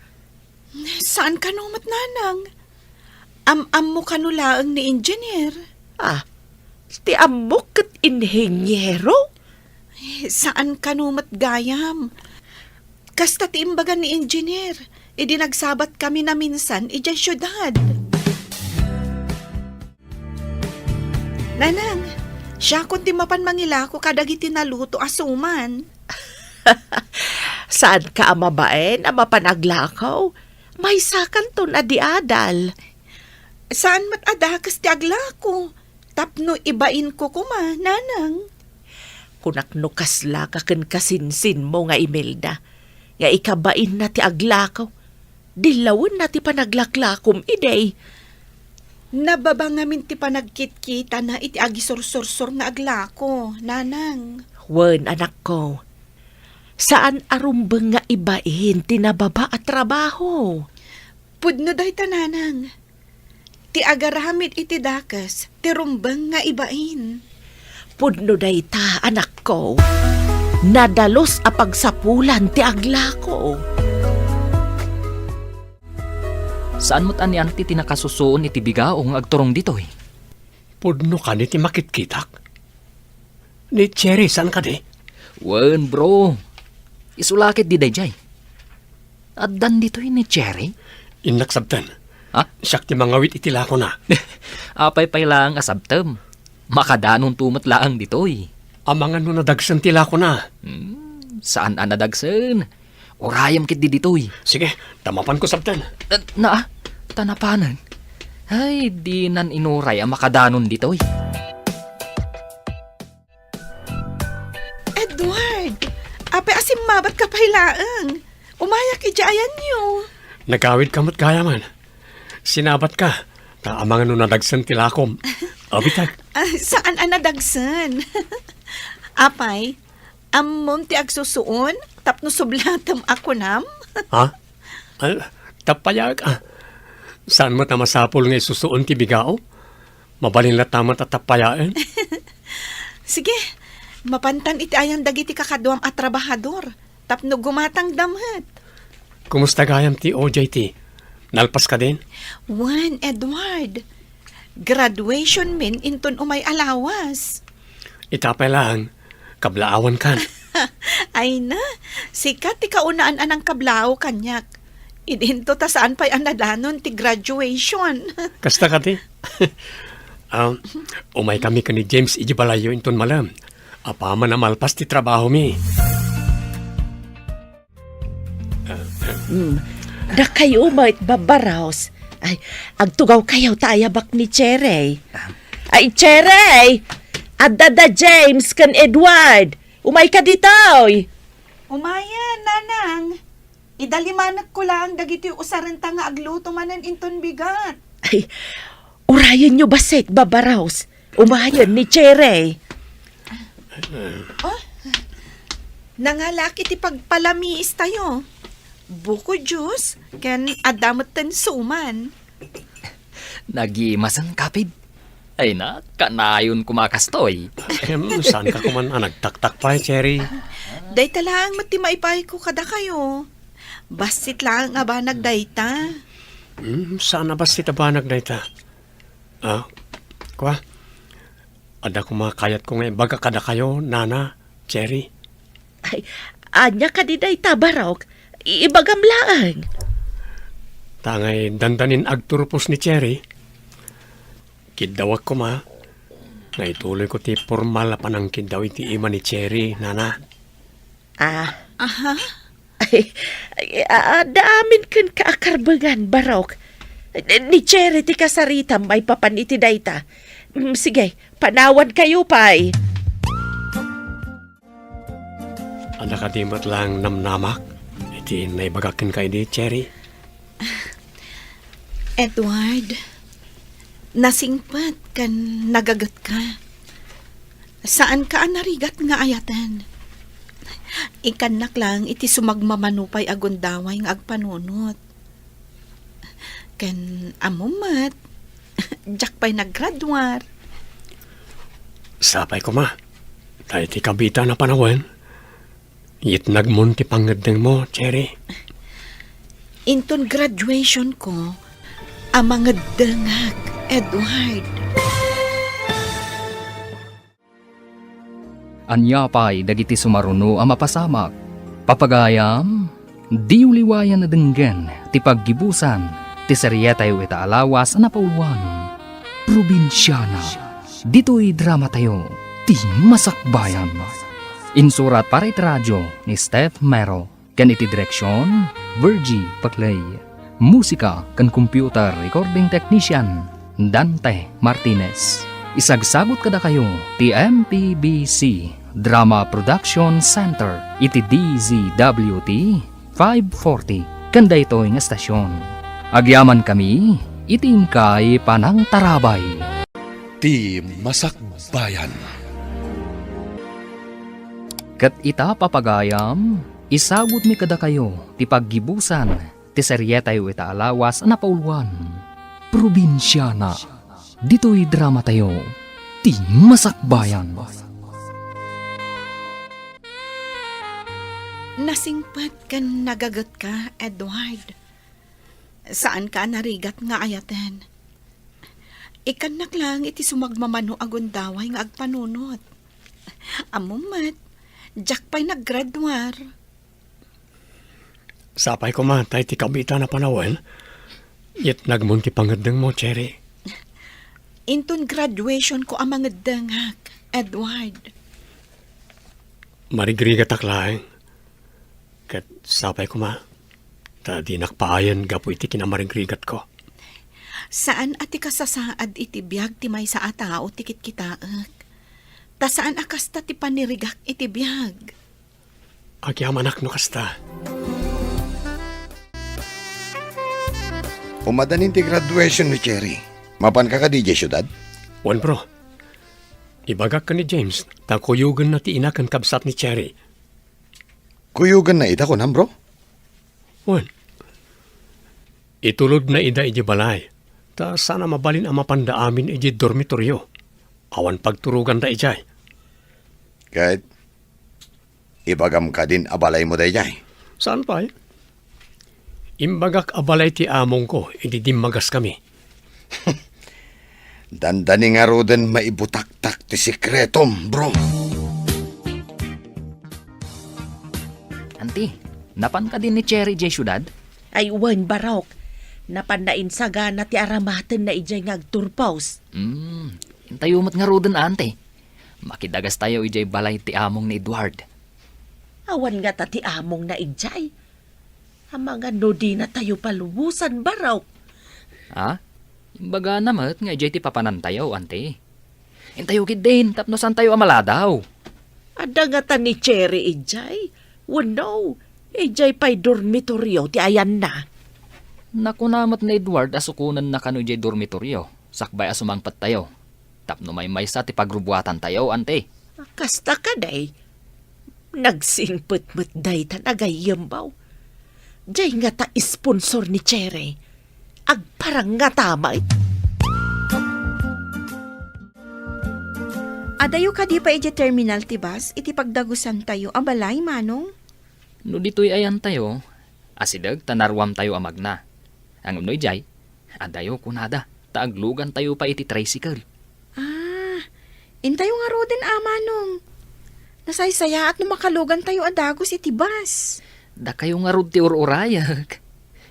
Saan ka numat, nanang? Am mo kanulaang ni engineer. Ah, ti amok kat inhenyero? Saan ka numat gayam? Kasta ti imbagan ni engineer. Nagsabat kami na minsan ijay syudad. Nanang, siya kundi mapan mangilako kadagiti naluto asuman. Saan ka amabaen, ama panaglakaw? May sakan ton adiadal. Saan mat adakas ti aglako? Tapno ibain ko kuma, nanang. Kunak no kasla ka ken kasinsin mo nga Imelda. Nga ikabain na ti aglakaw. Dilawon na ti panaglaklakom iday. Nababa ngamin ti panagkit-kita na iti agisursursur nga aglako, nanang. Wen, anak ko. Saan arumbeng nga ibain ti nababa at trabaho? Pudno day tananang. Ti agaramid iti dakas, ti rumbang nga ibain. Pudno day ta, anak ko. Nadalos a pagsapulan ti aglako. Saan mo't anian ti tinakasusoon iti bigaong agturong ditoy? Pudno ka ni ti makitkitak. Ni Cherry, saan ka di? Wen, bro. Isulakit di dayjay. Addan ditoy ni Cherry? Inaksabtan. Ha? Siyak ti mangawit itila ko na. Apay lang asabtem. Makadanon tumat laang ditoy. Amangan no nadagsan tila ko na. Saan anadagsen? Orayam kit di ditoy. Sige, tamapan ko sabtan. Tanapanan. Ay, di nan inuray ang makadanon ditoy. Edward, ape asim mabat ka pailaang. Umayak ijayan niyo. Nagawid ka mo't kaya man. Sinabat ka. Taamangan no nadagsan tila ko. Abitag. Saan anadagsan? Apay, amom ti agsusuon, tapno sublatam ako nam. Ha? Tapayag. Saan mo tamasapol nga isusuon ti bigao? Mabalin la tama tatapayaan? Sige, mapantan iti ayang dagiti kakaduam at trabahador, tapno gumatang damhet. Kumusta gayam ti OJT? Nalpas ka din? Juan, Edward, graduation min inton umay alawas. Itapay lang. Kablaawan kan. Ay na, sikat ti kaunaan anang kablao kanyak. Idinto ta saan pa'y anadanon ti graduation. Kasta ka ti? Umay kami ka ni James Ijibalayo inton malam. Apama na malpas ti trabaho mi. Da kayo mo't babaraos. Ay, agtugaw kayo tayabak ni Cherry. Ay, Cherry! Adada James kan Edward. Umay ka ditoy. Umayan, nanang. Idalimanak ko lang dagiti usarenta nga agluto manan inton bigat. Ay, urayan nyo basit, babaraos. Umayan ni Cherry. Nangalaki ti pagpalamiis tayo. Buko juice, ken adamot ten suman. Nagimasan kapid. Ay na, kanayon kumakastoy. Saan ka kuman nagtaktak pa, Cherry? Day talang matimaipay ko kada kayo. Basit lang nga ba nagdayta? Saan na ba si tabanag na ita? Kwa? Ada kumakayat ko nga baga kada kayo, Nana, Cherry. Ay, anya ka di day tabarok. Ibagam lang. Tangay dandanin agturpos ni Cherry. Kidawak ko ma. Nga ituloy ko ti formal pa ng kidaw iti ima ni Cherry, Nana. Aha? Ay, daamin kun kaakarbagan, barok. Ni Cherry ti kasarita may papaniti dayta. Sige, panawan kayo pay. Ada ka dimot lang namnamak. Iti naibagakin kay di, Cherry. Edward, nasingpat kan nagagat ka. Saan ka narigat nga ayatan? Ikanak lang iti sumagmamanupay agundaway nga agpanunot. Kan amumat, jak pa'y naggraduar. Sapay ko ma. Tayo ti kabita na panawan. Itnag mo ti pangadeng mo, Cherry. Inton graduation ko, amang dangag, Edward. Anya pa'y dagiti sumaruno ang mapasamak. Papagayam, di uliwayan na denggen, ti paggibusan, ti serietayo ita alawas na pauluan. Probinsyana, dito'y drama tayo, ti masakbayan. Insurat para iti radyo ni Steph Mero, ken iti direksyon, Virgie Paclay. Musika kan computer recording technician Dante Martinez. Isagsagot kada kayo ti MPBC Drama Production Center iti DZWT 540 kanda ito nga estasyon. Agyaman kami itingkay panang tarabay. Ti Masakbayan. Kat ita papagayam, isagot mi kada kayo ti paggibusan ti seryeta yu ita alawas na pauluan. Probinsyana, dito'y drama tayo, ti Masakbayan. Nasingpat kan nagagat ka, Edward. Saan ka narigat nga ayaten? Ikanak lang iti sumagmamano agundaway nga agpanunot. Amumat, jak pa'y naggraduar. Sapay ko man, tayo ti kabita na panawan. Yet nagmunti pangadang mo, Cherry. Intun graduation ko ang mga dangak, Edward. Marigrigat aklaeng. Kat sapay ko ma, ta di nakpaayan gapo iti kinamarigrigat ko. Saan ati kasasaad iti biyag ti may sa atao tikit kitaak? Ta saan akasta ti panirigak iti biyag? Agyamanak no kasta. Umadanin ti graduation ni Cherry. Mapan ka ka DJ syudad? Wan bro, ibagak ka ni James, ta kuyugan na ti inakan kabsat ni Cherry. Kuyugan na ita ko nam bro? Wan, itulod na ida iji balay, ta sana mabalin ang mapanda amin iji dormitoryo. Awan pagturugan da ijay. Kahit ibagam ka din abalay mo dayjay. Saan pa eh? Imbagak abalay ti among ko, ididimagas kami. Dandani nga roden maibutak-tak ti sikretom, bro. Anti, napan ka din ni Cherry J. Syudad? Ay, wan barok. Napandain sa gana ti aramaten na ijay ngagturpaus. Tayo mat nga roden ante. Makidagas tayo ijay balay ti among ni Edward. Awan nga ta ti among na ijay. Ang mga nodi na tayo palubusan barok. Ha? Imbaga namat nga ijay ti papanan tayo, ante. Intayo kid din, tapno san tayo amaladaw. Ada nga ta ni Cherry ijay. Wano, ijay pa'y dormitoryo ti ayan na. Naku namat ni Edward asukunan na kano ijay dormitoryo. Sakbay asumangpat tayo. Tapno may maysa ti pagrubuatan tayo, ante. Kasta ka day. Nagsingput-mut day ta nagayambaw. Jay nga ta sponsor ni Cherry. Agparang nga tamay. Adayo ka di pa iti terminal ti bus, iti pagdagusan tayo, abalay manong. No dito'y ayan tayo, asidag tanarwam tayo amagna. Ang unoy jay, adayo kunada, taaglugan tayo pa iti tricycle. Intayo nga roden manong. Nasaysaya at numakalugan tayo adagos iti bus. Da kayo nga rod ti ururayag.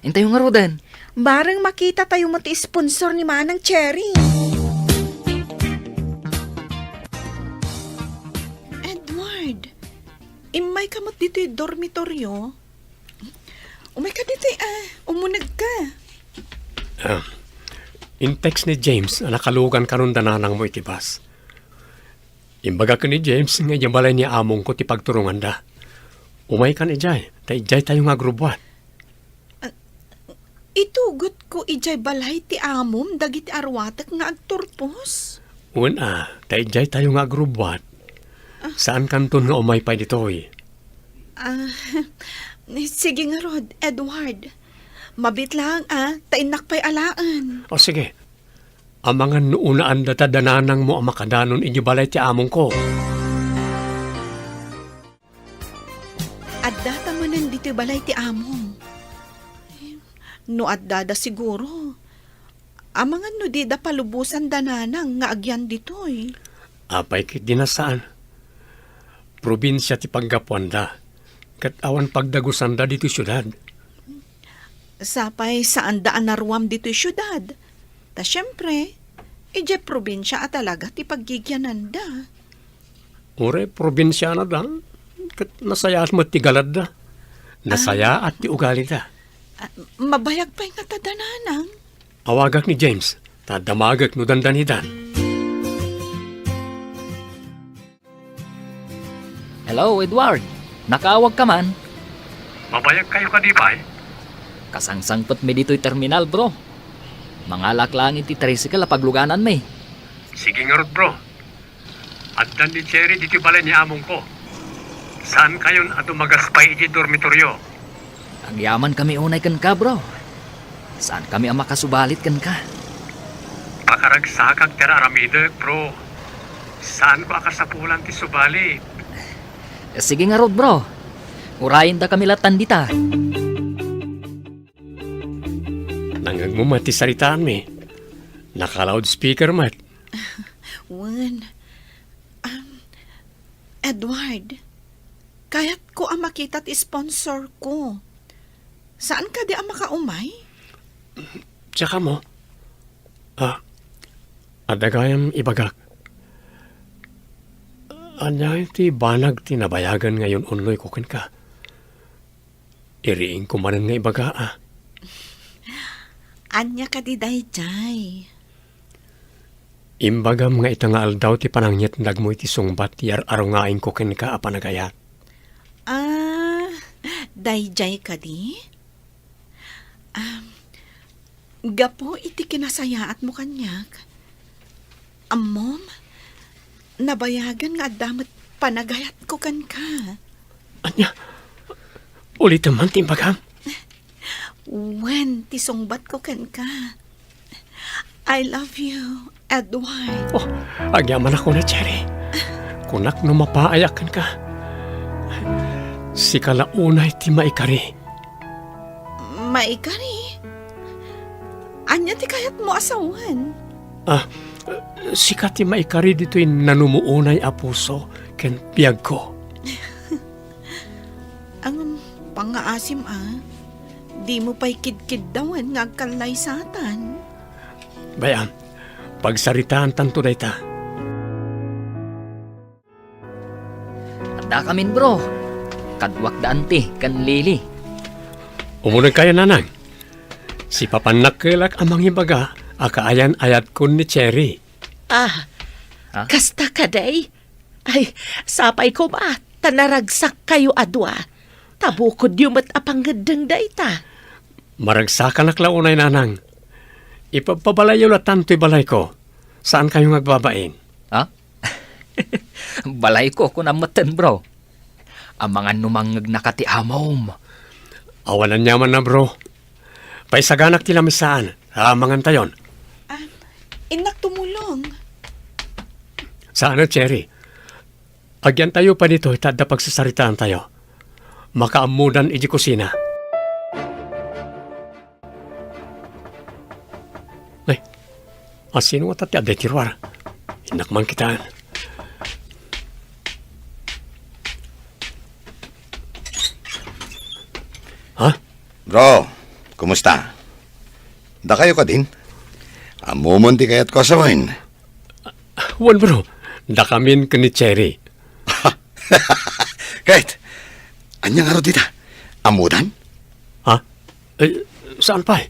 Intayo nga rodan. Barang makita tayo mo ti sponsor ni Manang Cherry. Edward, imay ka mo't dito yung dormitoryo. Umay ka dito umunag ka. In text ni James, nakalugan karon dananang mo iti bus. Imbaga ka ni James, nga ijay balay ni among ko ti pagturungan da. Umay ka ni ijay, ta ijay tayo nga grubuan. Itugot ko ijay balay ti amom dagiti arwatak nga agturpos. Una, ta ijay tayo nga grubuan. Saan kanton nga umay pa ditoy? Sige nga Rod, Edward. Mabit lang tainak pa'y alaan. O sige, ang mga nuunaan data dananang mo ang makadanon inyo balay ti among ko. At data manan dito balay ti amom. No at dada siguro. Ang mga no di da palubusan dananang nga agyan ditoy. Apay kit dinasaan. Probinsya ti paggapuan da. Kat awan pagdagusan da dito syudad. Sapay saan daan naruam dito'y syudad. Ta syempre, ije probinsya at talaga ti paggigyanan da. Ure, probinsya na da. Kat nasaya at matigalad da. Nasaya at ti ugali da. Mabayag pa nga tadananang. Awagak ni James, tadamagak no dandanidan. Hello, Edward. Nakaawag ka man. Mabayag kayo ka di ba? Kasangsangpot mi dito'y terminal, bro. Mangalak lang iti tricycle pagluganan may. Sige nga rod, bro. Addan ni Cherry dito balay ni among ko. Saan kayon at umagaspay iti dormitoryo? Agyaman kami unay kan ka, bro. Saan kami ang makasubalit kan ka? Pakaragsakag tera aramidek, bro. Saan ko akasapulan ti subalit? Sige nga rod, bro. Urayin da kami latan dita. Nangag mo mati saritaan mi. Naka-loudspeaker mat. Wan. Edward, kayat ko ang makita ti sponsor ko. Saan ka di ang makaumay? Tsaka mo. Adagayam ibagak. Anya ti banag tinabayagan ngayon unloy kukin ka. Iriing kumanan nga ibaga Anya ka di dayjay. Imbagam nga itangaal daw ti panangyat nagmo iti sungbat ti arungain kukin ka apanagayat. Dayjay ka di? Gapo iti kinasayaat mo kanyak. Mom, nabayagan nga damat panagayat ko kan ka. Anya, ulit naman ti imbagam. When tisungbat ko kan ka. I love you, Edward. Oh, agyaman ako na, Cherry. Kunak no mapaayakan ka. Si kalaunay ti maikari. Maikari? Anya ti kayat mo asawan? Si ti maikari dito'y nanumuunay a puso ken biyag ko. Ang pangaasim di mo pa'y kidkid dawan nga agkalay satan. Bayan, pagsaritaan tanto na ita. Anda kamin, bro. Kadwak daan ti, kan Lili. Umunag kaya nanang. Si papanakilak amang ibaga, akaayan ayat kun ni Cherry. Kasta ka day? Ay, sapay ko ba? Tanaragsak kayo adwa. Tabukod yung matapanggadang dayta. Maragsakan naklaunay nanang. Ipapabalayo la tanto'y balay ko. Saan kayo nagbabain? Balay ko kung amatan, bro. Ang mga numangag nakati amom. Awalan yaman na, bro. Paisaganak tila misaan. Amangan tayon. Inak tumulong. Saan na, Cherry? Agyan tayo pa dito, itada pagsasaritaan tayo. Makaamudan iji kusina. Ay, sino nga tati aday tirwar? Inakman kitaan. Ha? Bro, kumusta? Da kayo ka din? Amumunti kayat ko asawain. Wan, bro. Dakamin ka ni Cherry. Kahit, anya nga ro dita? Amudan? Ha? Saan pa?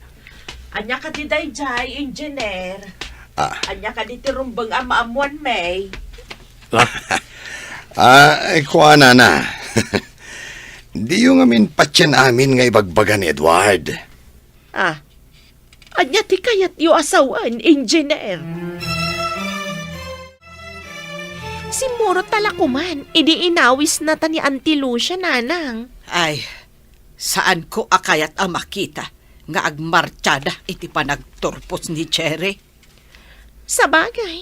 Anya ka di dayjay, engineer. Ah. Anya ka di tirumbang amaamuan may. Kuha na. Di yung amin patyan amin nga ibagbagan ni Edward. Anya ti kayat yu asawan, engineer. Si Muro talakuman, idi inawis na ta ni Auntie Lucia, nanang. Ay, saan ko akayat ang makita nga agmartsada iti panagturpos ni Cherry? Sa bagay.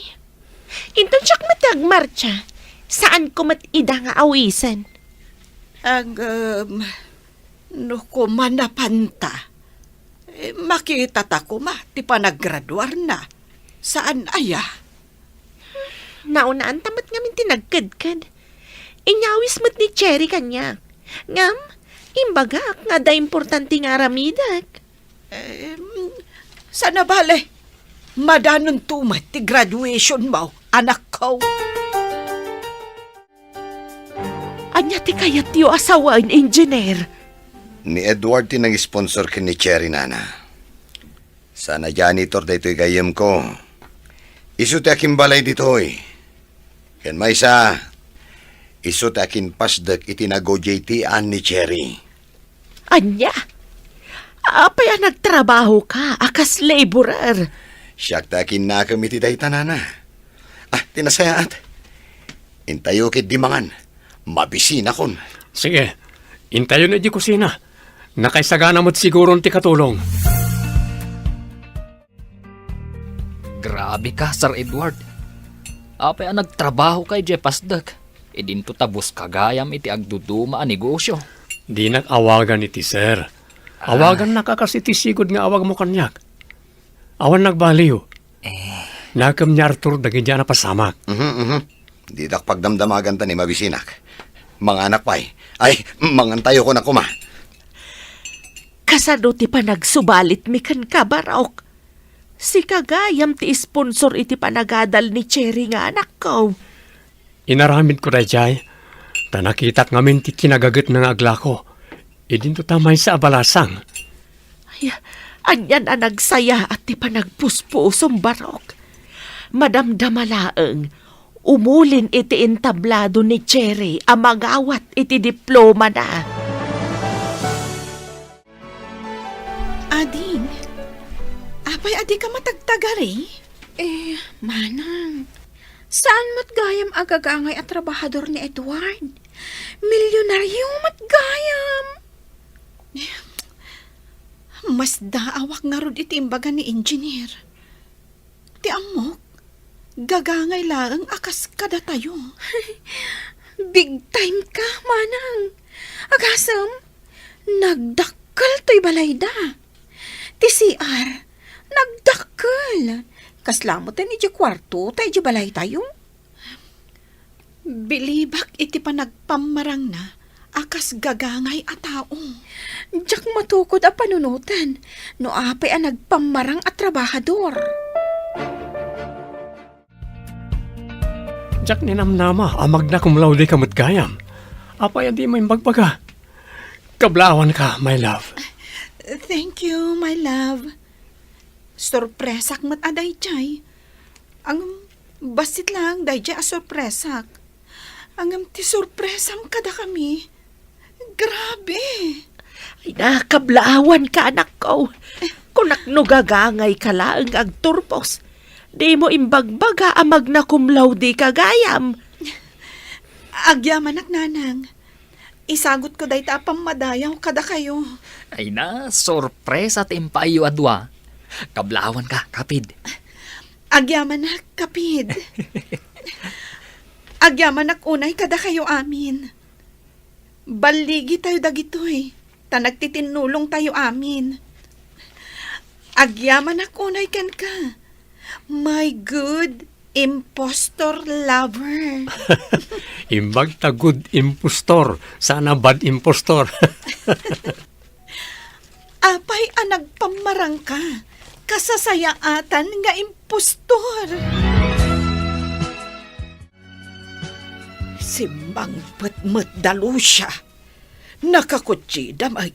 Inton siyak matagmarcha. Saan ko matida nga awisan? No ko manapanta. Makita ta ko ti panaggraduar na. Saan aya? Naunaan tamat ngamin tinagkadkad. Inyawis mat ni Cherry kanya. Ngam, imbagak nga da importante nga ramidak. Sana bale? Madanon tumat ti graduation mo, anak ko. Anya ti kayat yu asawan, engineer. Ni Edward tinang sponsor kin ni Cherry nana. Sana janitor dito'y gayam ko. Isu ti akin balay dito'y. Ken maysa, isu ti akin pasdek itinago JT-an ni Cherry. Anya? Apay nagtrabaho ka, akas laborer. Siyak ti akin nakamiti day tanana. Tinasayaat. Intayo kit di mangan. Mabisina kon. Sige, intayo na di kusina. Nakaisagana mo't siguro ti katulong. Grabe ka, Sir Edward. Apay nagtrabaho kay Jepasdak. Idinto tabos kagayam iti agduduma a negosyo. Di nag-awagan iti sir. Awagan na ka kasi ti sigod nga awag mo kanyak. Awan nagbaliw. Nakam ni Arthur dagin dyan na pasamak. Di dak pagdamdamagan ta ni mabisinak. Mga anak pa'y. Ay, mangantayo ko na kuma. Kasano ti pa nagsubalit mi kan kabarok. Si kagayam ti sponsor iti panagadal ni Cherry nga anak ko. Inaramid ko dayjay. Ta nakitak ngamin ti kinagagat ng agla ko. Idinto tamay sa abalasang. Ay, anyan ang nagsaya at ti pa nagpuspusong barok. Madamdamalaeng, umulin iti entablado ni Cherry ang magawat iti diploma na. Ading, apay adi ka matagtagari? Manang, saan mo't gayam agagangay at trabahador ni Edward? Milyonaryo mo't gayam. Mas daawak nga rod iti imbaga ni engineer. Ti amok, gagangay lang akas kada tayo. Big time ka, manang. Agasam, nagdakkel to'y balayda. Ti CR, nagdakkel. Kaslamotan iti kwarto, tayo di balay tayo. Bilibak iti pa nagpamarang na, akas gagangay a tao. Diyak matukod a panunutan, no apay a nagpamarang at trabahador. Jack ni namnama, amag na kumlaude kamot gayam. Apay adi may magbaga. Kablawan ka, my love. Thank you, my love. Sorpresak mat aday jay. Ang basit lang day jay a sorpresak. Ang ti sorpresam kada kami. Grabe. Ay, nakablaawan ka anak ko. Kung naknugagangay ka lang agturpos, di mo imbagbaga amag na kumlaw di kagayam. Agyaman ak nanang. Isagot ko day tapang madayaw kada kayo. Ay na, sorpresa timpayo adwa. Kablawan ka, kapid. Agyaman ak kapid. Agyaman ak unay kada kayo amin. Baligi tayo dagitoy. Ta nagtitinulong tayo amin. Agyaman ak unay ken ka. My good impostor lover. Imbag ta good impostor, sana bad impostor. Apay anag pamarang ka. Kasasayaatan nga impostor. Simbang petmet dalusya. Nakakutsida may.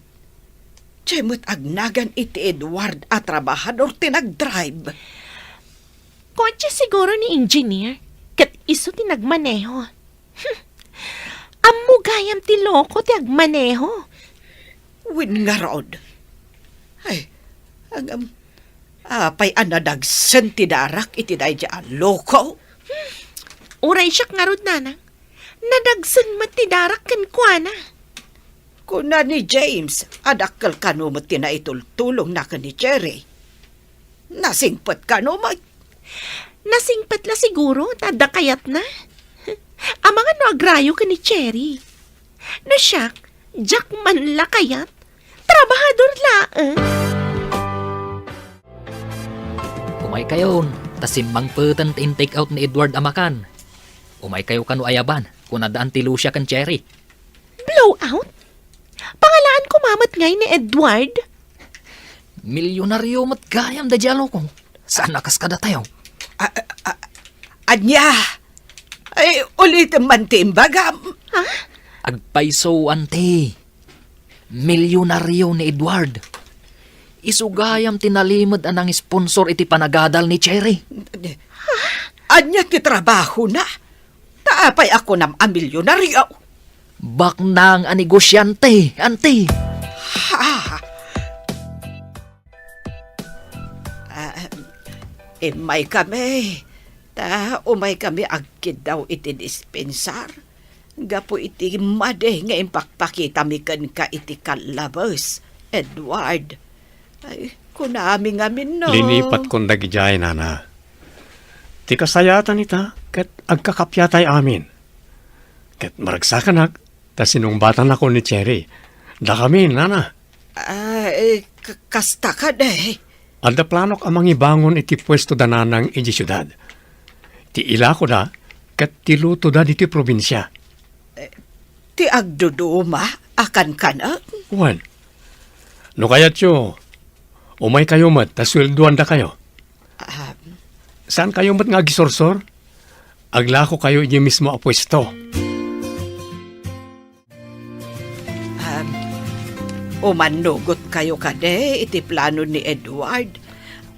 Tiyemot agnagan iti Edward at trabahador tinag-drive. Kotse siguro ni engineer, kat iso ti nagmaneho. Ammo gayam ti loko ti agmaneho. Win nga rod. Ay, apay anadagsen ti darak iti day dyan loko. Uray siyak nga rod nanang. Nadagsan mat ti darak kan kuana. Kuna ni James, adakkel kanumot ti na itultulong na ka ni Cherry. Nasingpet kanumot. Nasingpet la siguro, tadakayat na. Ang mga no agrayo ka ni Cherry. Na siyak, Jack man la kayat. Trabahador laeng. Umay kayon, tasimbang putan in take out ni Edward Amakan. Umay kayo kanu ayaban, kung nadaan ti Lucia kan Cherry. Blowout? Pangalaan ko mamat ngay ni Edward. Milyonaryo mat gayam da jalo ko. Saan nakas kada tayo? Anya! Ay, ulit man timbaga. Ha? Agpaiso ante. Milyonaryo ni Edward. Isugayam tinalimod anang sponsor iti panagadal ni Cherry. Anya ti trabaho na. Taapay ako ng amilyonaryo. Baknang a negosyante, anti. Imay kami. Umay kami agkid daw iti dispensar. Gapo iti made nga impakpakita mi kan ka iti kalabos, Edward. Ay, kunami ngamin no. Linipat kong dagijay, nana. Ti kasayatan ita, kat agkakapyatay amin. Kat maragsakan ta sinungbatan ako ni Cherry. Da kami, nana. Ay, kasta ka de. Alda planok amang ibangon iti pwesto dananang iti syudad. Ti ila ko da, kat ti luto da iti probinsya. Ti agduduma, akan ka na? Juan, no kayat yo, umay kayo mat, taswelduan da kayo. Saan kayo mat nga gisorsor? Aglako kayo inyo mismo a pwesto. Umanugot kayo kade iti plano ni Edward.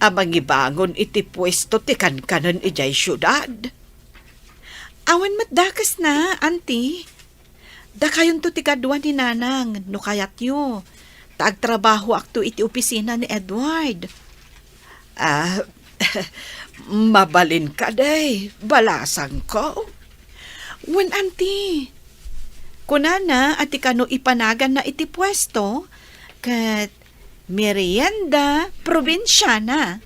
Amang ibangon iti pwesto ti kankanan ijay syudad. Awan matdakas na, auntie. Da kayon to ti kadwa ni nanang, no kayat yo. Tagtrabaho akto iti opisina ni Edward. Mabalin ka day, balasang ko. Wen auntie, kunana at ikano ipanagan na iti pwesto, kat merienda probinsyana.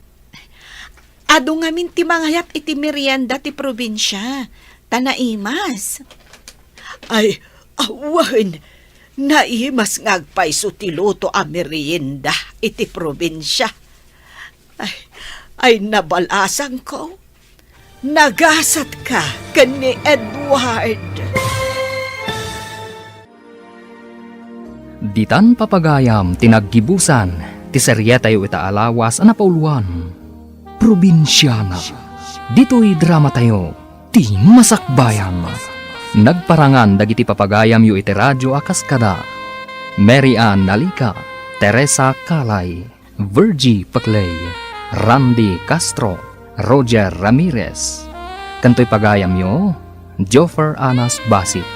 Ado ngamin ti mangayat iti merienda ti probinsya, tanaimas. Ay, awan, naimas ngagpaiso ti luto a merienda iti probinsya. Ay nabalasang ko. Nagasat ka kani Edward. Ditan papagayam tinaggibusan ti seryeta yu ita alawas a napauluan. Probinsyana. Dito'y drama tayo, ti masakbayan. Nagparangan dagiti papagayam yu iti radyo a kaskada. Mary Ann Nalika, Teresa Kalay, Virgie Paclay, Randy Castro, Roger Ramirez. Kanto'y pagayam yu, Joffer Anas Basit.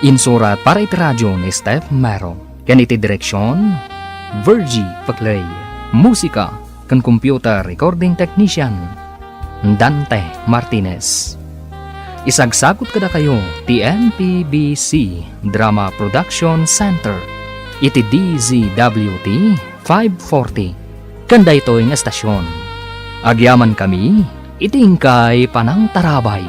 Insurat para iti radyo ni Steph Mero. Ken iti direksyon, Virgie Paclay. Musika, kan computer recording technician, Dante Martinez. Isagsakot kada kayo, ti NPBC Drama Production Center. Iti DZWT 540. Kanda ito yung estasyon. Agyaman kami, itingkay panang tarabay.